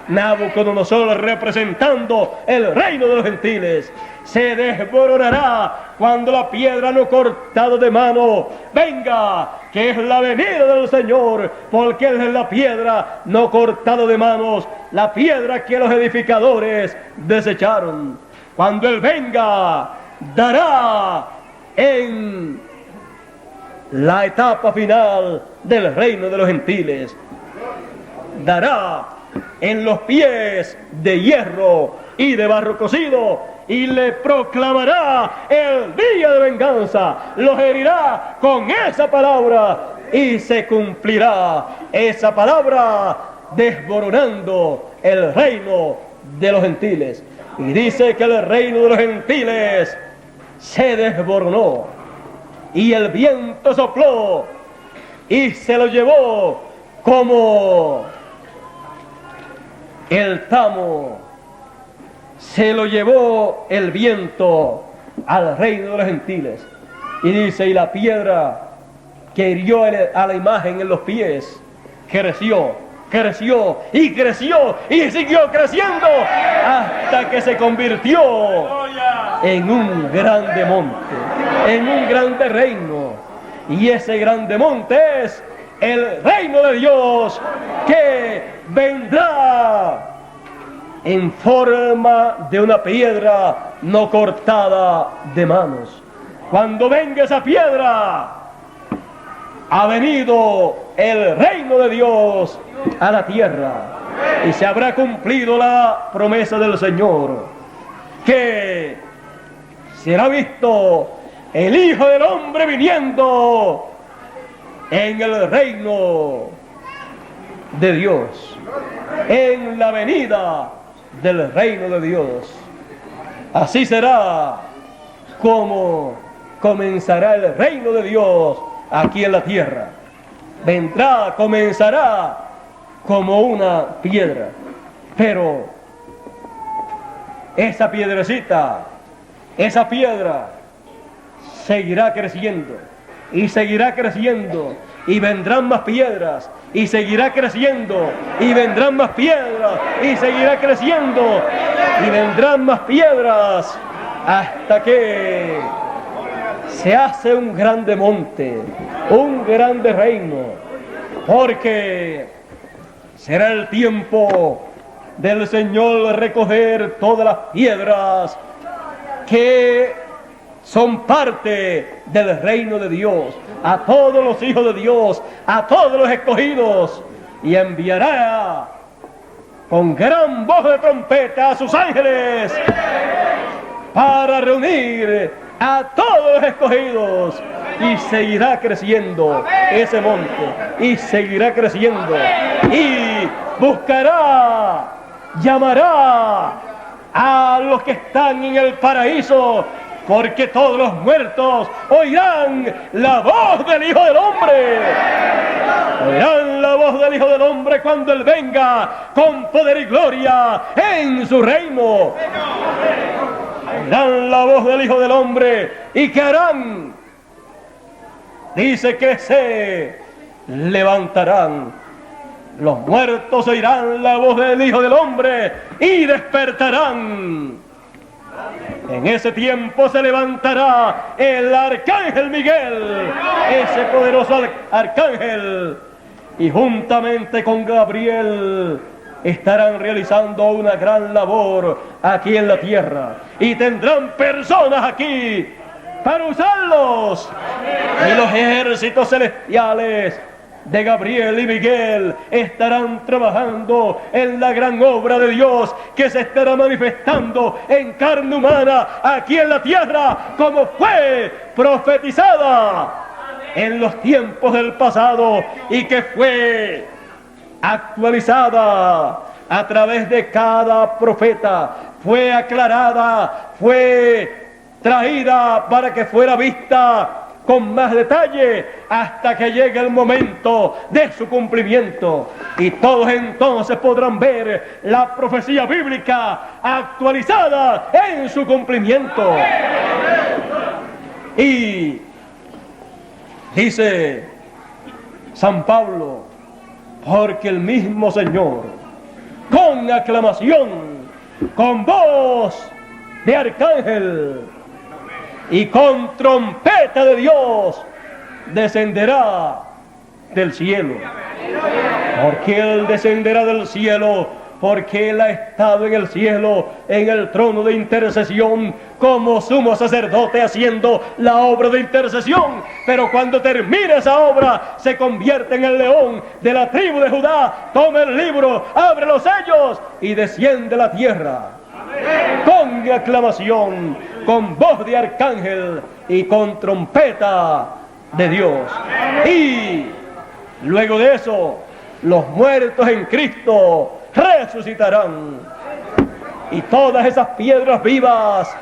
Nabucodonosor representando el reino de los gentiles. Se desmoronará cuando la piedra no cortada de mano venga, que es la venida del Señor, porque Él es la piedra no cortada de manos, la piedra que los edificadores desecharon. Cuando Él venga, dará en la etapa final del reino de los gentiles, dará en los pies de hierro y de barro cocido, y le proclamará el día de venganza, los herirá con esa palabra, y se cumplirá esa palabra desmoronando el reino de los gentiles. Y dice que el reino de los gentiles se desmoronó, y el viento sopló y se lo llevó como el tamo se lo llevó el viento al reino de los gentiles. Y dice, y la piedra que hirió a la imagen en los pies creció, creció y creció y siguió creciendo hasta que se convirtió en un grande monte, en un grande reino. Y ese grande monte es el reino de Dios, que vendrá en forma de una piedra no cortada de manos. Cuando venga esa piedra, ha venido el reino de Dios a la tierra, y se habrá cumplido la promesa del Señor, que será visto el Hijo del Hombre viniendo en el reino de Dios, en la venida del reino de Dios. Así será como comenzará el reino de Dios aquí en la tierra. Vendrá, comenzará como una piedra, pero esa piedrecita, esa piedra seguirá creciendo y seguirá creciendo, y vendrán más piedras, y seguirá creciendo, y vendrán más piedras, y seguirá creciendo, y vendrán más piedras, hasta que se hace un grande monte, un grande reino, porque será el tiempo del Señor recoger todas las piedras que son parte del reino de Dios, a todos los hijos de Dios, a todos los escogidos, y enviará con gran voz de trompeta a sus ángeles para reunir a todos los escogidos, y seguirá creciendo ese monte, y seguirá creciendo, y buscará, llamará a los que están en el paraíso, porque todos los muertos oirán la voz del Hijo del Hombre. Oirán la voz del Hijo del Hombre cuando Él venga con poder y gloria en su reino. Oirán la voz del Hijo del Hombre. ¿Y qué harán? Dice que se levantarán. Los muertos oirán la voz del Hijo del Hombre y despertarán. En ese tiempo se levantará el arcángel Miguel, ese poderoso arcángel, y juntamente con Gabriel estarán realizando una gran labor aquí en la tierra, y tendrán personas aquí para usarlos. Y los ejércitos celestiales de Gabriel y Miguel estarán trabajando en la gran obra de Dios que se estará manifestando en carne humana aquí en la tierra, como fue profetizada en los tiempos del pasado y que fue actualizada a través de cada profeta, fue aclarada, fue traída para que fuera vista con más detalle hasta que llegue el momento de su cumplimiento, y todos entonces podrán ver la profecía bíblica actualizada en su cumplimiento. Y dice San Pablo, porque el mismo Señor, con aclamación, con voz de arcángel y con trompeta de Dios, descenderá del cielo. Porque Él descenderá del cielo, porque Él ha estado en el cielo, en el trono de intercesión, como sumo sacerdote haciendo la obra de intercesión. Pero cuando termine esa obra, se convierte en el león de la tribu de Judá, toma el libro, abre los sellos y desciende a la tierra. Con aclamación, con voz de arcángel y con trompeta de Dios. Y luego de eso, los muertos en Cristo resucitarán. Y todas esas piedras vivas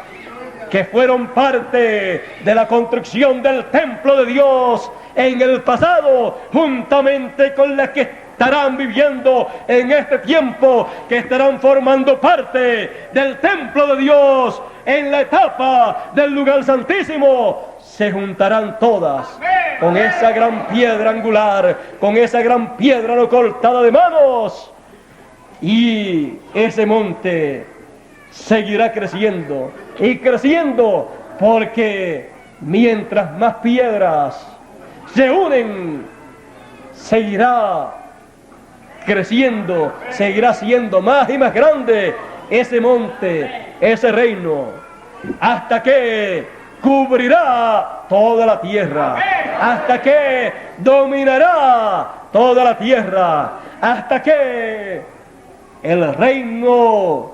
que fueron parte de la construcción del templo de Dios en el pasado, juntamente con las que estarán viviendo en este tiempo, que estarán formando parte del templo de Dios en la etapa del lugar santísimo, se juntarán todas con esa gran piedra angular, con esa gran piedra no cortada de manos, y ese monte seguirá creciendo y creciendo, porque mientras más piedras se unen, seguirá creciendo, seguirá siendo más y más grande ese monte, ese reino, hasta que cubrirá toda la tierra, hasta que dominará toda la tierra, hasta que el reino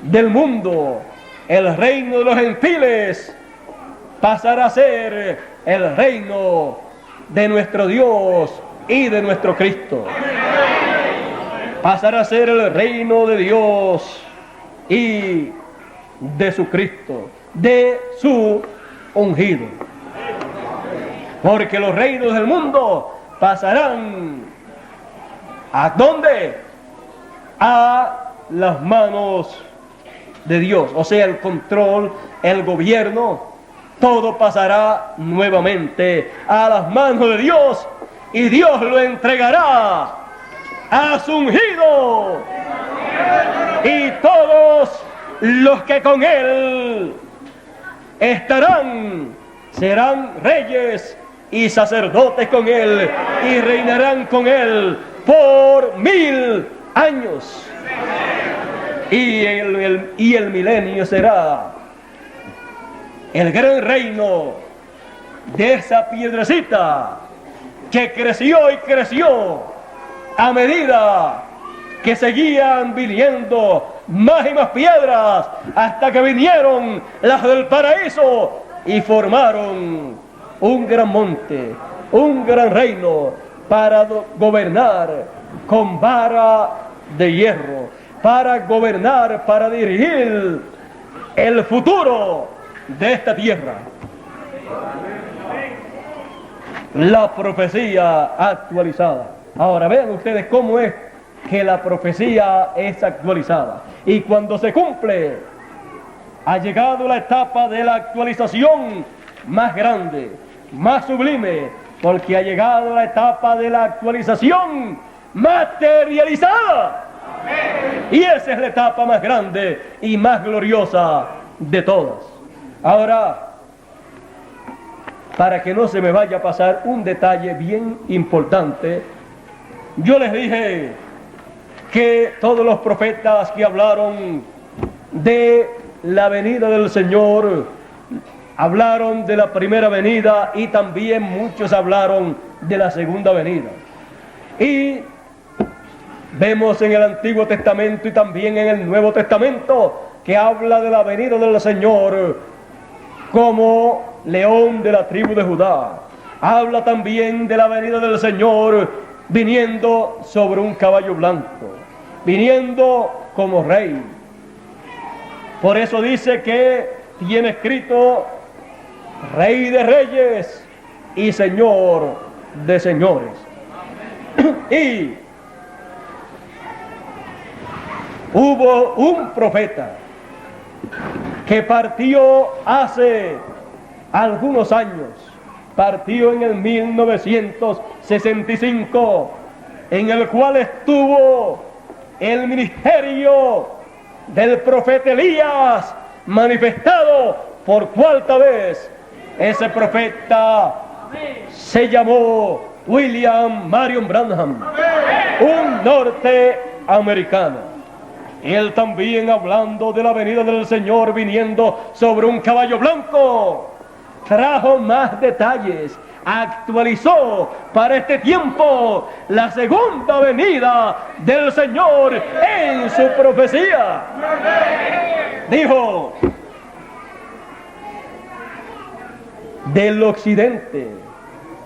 del mundo, el reino de los gentiles, pasará a ser el reino de nuestro Dios y de nuestro Cristo. Pasará a ser el reino de Dios y de su Cristo, de su ungido. Porque los reinos del mundo pasarán ¿a dónde? A las manos de Dios, o sea, el control, el gobierno, todo pasará nuevamente a las manos de Dios, y Dios lo entregará a su ungido, y todos los que con Él estarán serán reyes y sacerdotes con Él, y reinarán con Él por 1000 años. Y el milenio será el gran reino de esa piedrecita que creció y creció a medida que seguían viniendo más y más piedras, hasta que vinieron las del paraíso y formaron un gran monte, un gran reino para gobernar con vara de hierro, para gobernar, para dirigir el futuro de esta tierra. La profecía actualizada. Ahora vean ustedes cómo es que la profecía es actualizada. Y cuando se cumple, ha llegado la etapa de la actualización más grande, más sublime, porque ha llegado la etapa de la actualización materializada. Y esa es la etapa más grande y más gloriosa de todas. Ahora, para que no se me vaya a pasar un detalle bien importante, yo les dije que todos los profetas que hablaron de la venida del Señor hablaron de la primera venida, y también muchos hablaron de la segunda venida. Y vemos en el Antiguo Testamento y también en el Nuevo Testamento que habla de la venida del Señor como león de la tribu de Judá. Habla también de la venida del Señor viniendo sobre un caballo blanco, viniendo como rey. Por eso dice que tiene escrito Rey de Reyes y Señor de Señores. Y hubo un profeta que partió hace algunos años, partió en el 1965, en el cual estuvo el ministerio del profeta Elías manifestado por cuarta vez. Ese profeta se llamó William Marion Branham, un norteamericano. Él también, hablando de la venida del Señor viniendo sobre un caballo blanco, trajo más detalles, actualizó para este tiempo la segunda venida del Señor en su profecía. Dijo: del occidente,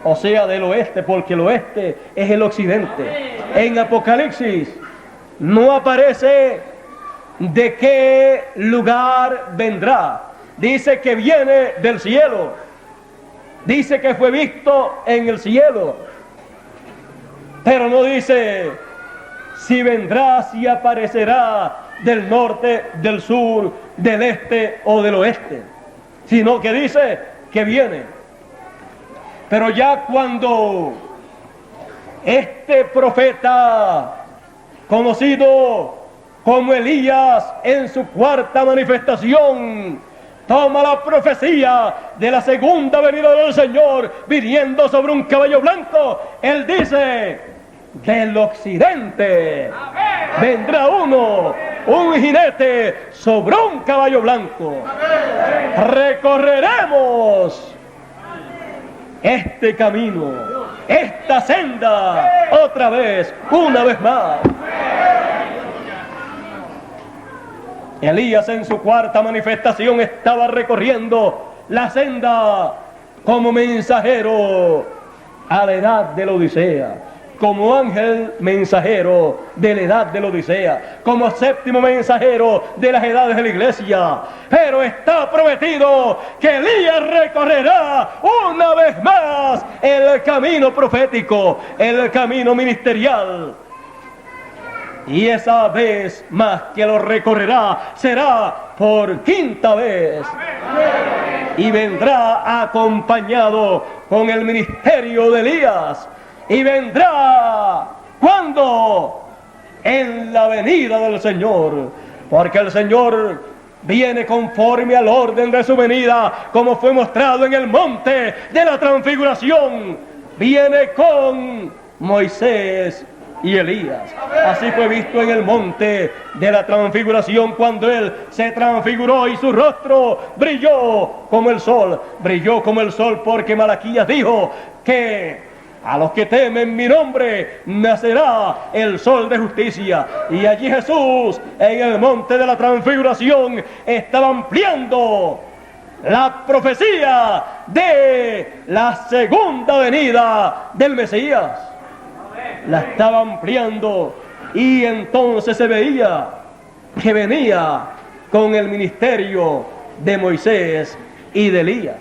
o sea, del oeste, porque el oeste es el occidente. En Apocalipsis no aparece de qué lugar vendrá. Dice que viene del cielo. Dice que fue visto en el cielo. Pero no dice si vendrá, si aparecerá del norte, del sur, del este o del oeste. Sino que dice que viene. Pero ya cuando este profeta, conocido como Elías en su cuarta manifestación, toma la profecía de la segunda venida del Señor viniendo sobre un caballo blanco, él dice: del occidente vendrá uno, un jinete sobre un caballo blanco. Recorreremos este camino, esta senda, otra vez, una vez más. Elías en su cuarta manifestación estaba recorriendo la senda como mensajero a la edad de la Odisea, como ángel mensajero de la edad de la Odisea, como séptimo mensajero de las edades de la iglesia. Pero está prometido que Elías recorrerá una vez más el camino profético, el camino ministerial. Y esa vez más que lo recorrerá será por quinta vez. Y vendrá acompañado con el ministerio de Elías. Y vendrá, ¿cuándo? En la venida del Señor. Porque el Señor viene conforme al orden de su venida, como fue mostrado en el monte de la transfiguración. Viene con Moisés y Elías. Así fue visto en el monte de la transfiguración, cuando él se transfiguró y su rostro brilló como el sol. Brilló como el sol porque Malaquías dijo que a los que temen mi nombre nacerá el sol de justicia. Y allí Jesús, en el monte de la transfiguración, estaba ampliando la profecía de la segunda venida del Mesías. La estaba ampliando, y entonces se veía que venía con el ministerio de Moisés y de Elías.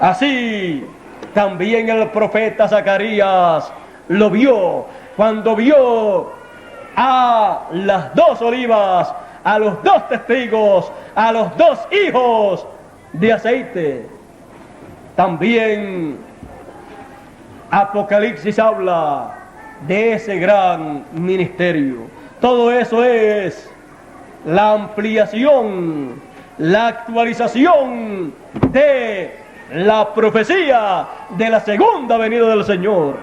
Así también el profeta Zacarías lo vio cuando vio a las dos olivas, a los dos testigos, a los dos hijos de aceite. También Apocalipsis habla de ese gran ministerio. Todo eso es la ampliación, la actualización de la profecía de la segunda venida del Señor.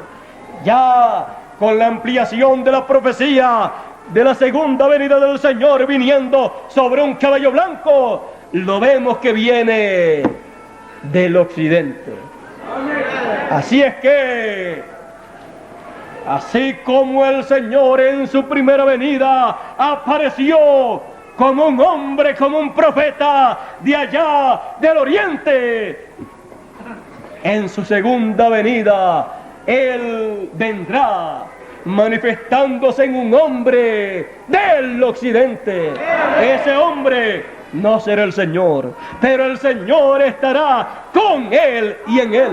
Ya con la ampliación de la profecía de la segunda venida del Señor viniendo sobre un caballo blanco, lo vemos que viene del occidente. Así es que, así como el Señor en su primera venida apareció como un hombre, como un profeta de allá del oriente, en su segunda venida Él vendrá manifestándose en un hombre del occidente. Ese hombre no será el Señor, pero el Señor estará con Él y en Él,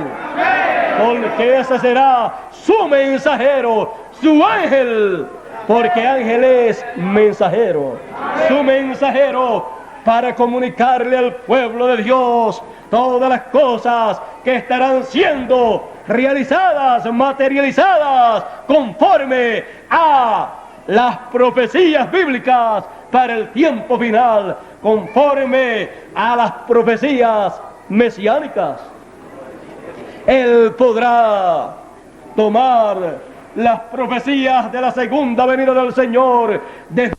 porque ese será su mensajero, su ángel, porque ángel es mensajero, su mensajero para comunicarle al pueblo de Dios todas las cosas que estarán siendo realizadas, materializadas, conforme a las profecías bíblicas para el tiempo final, conforme a las profecías mesiánicas. Él podrá tomar las profecías de la segunda venida del Señor desde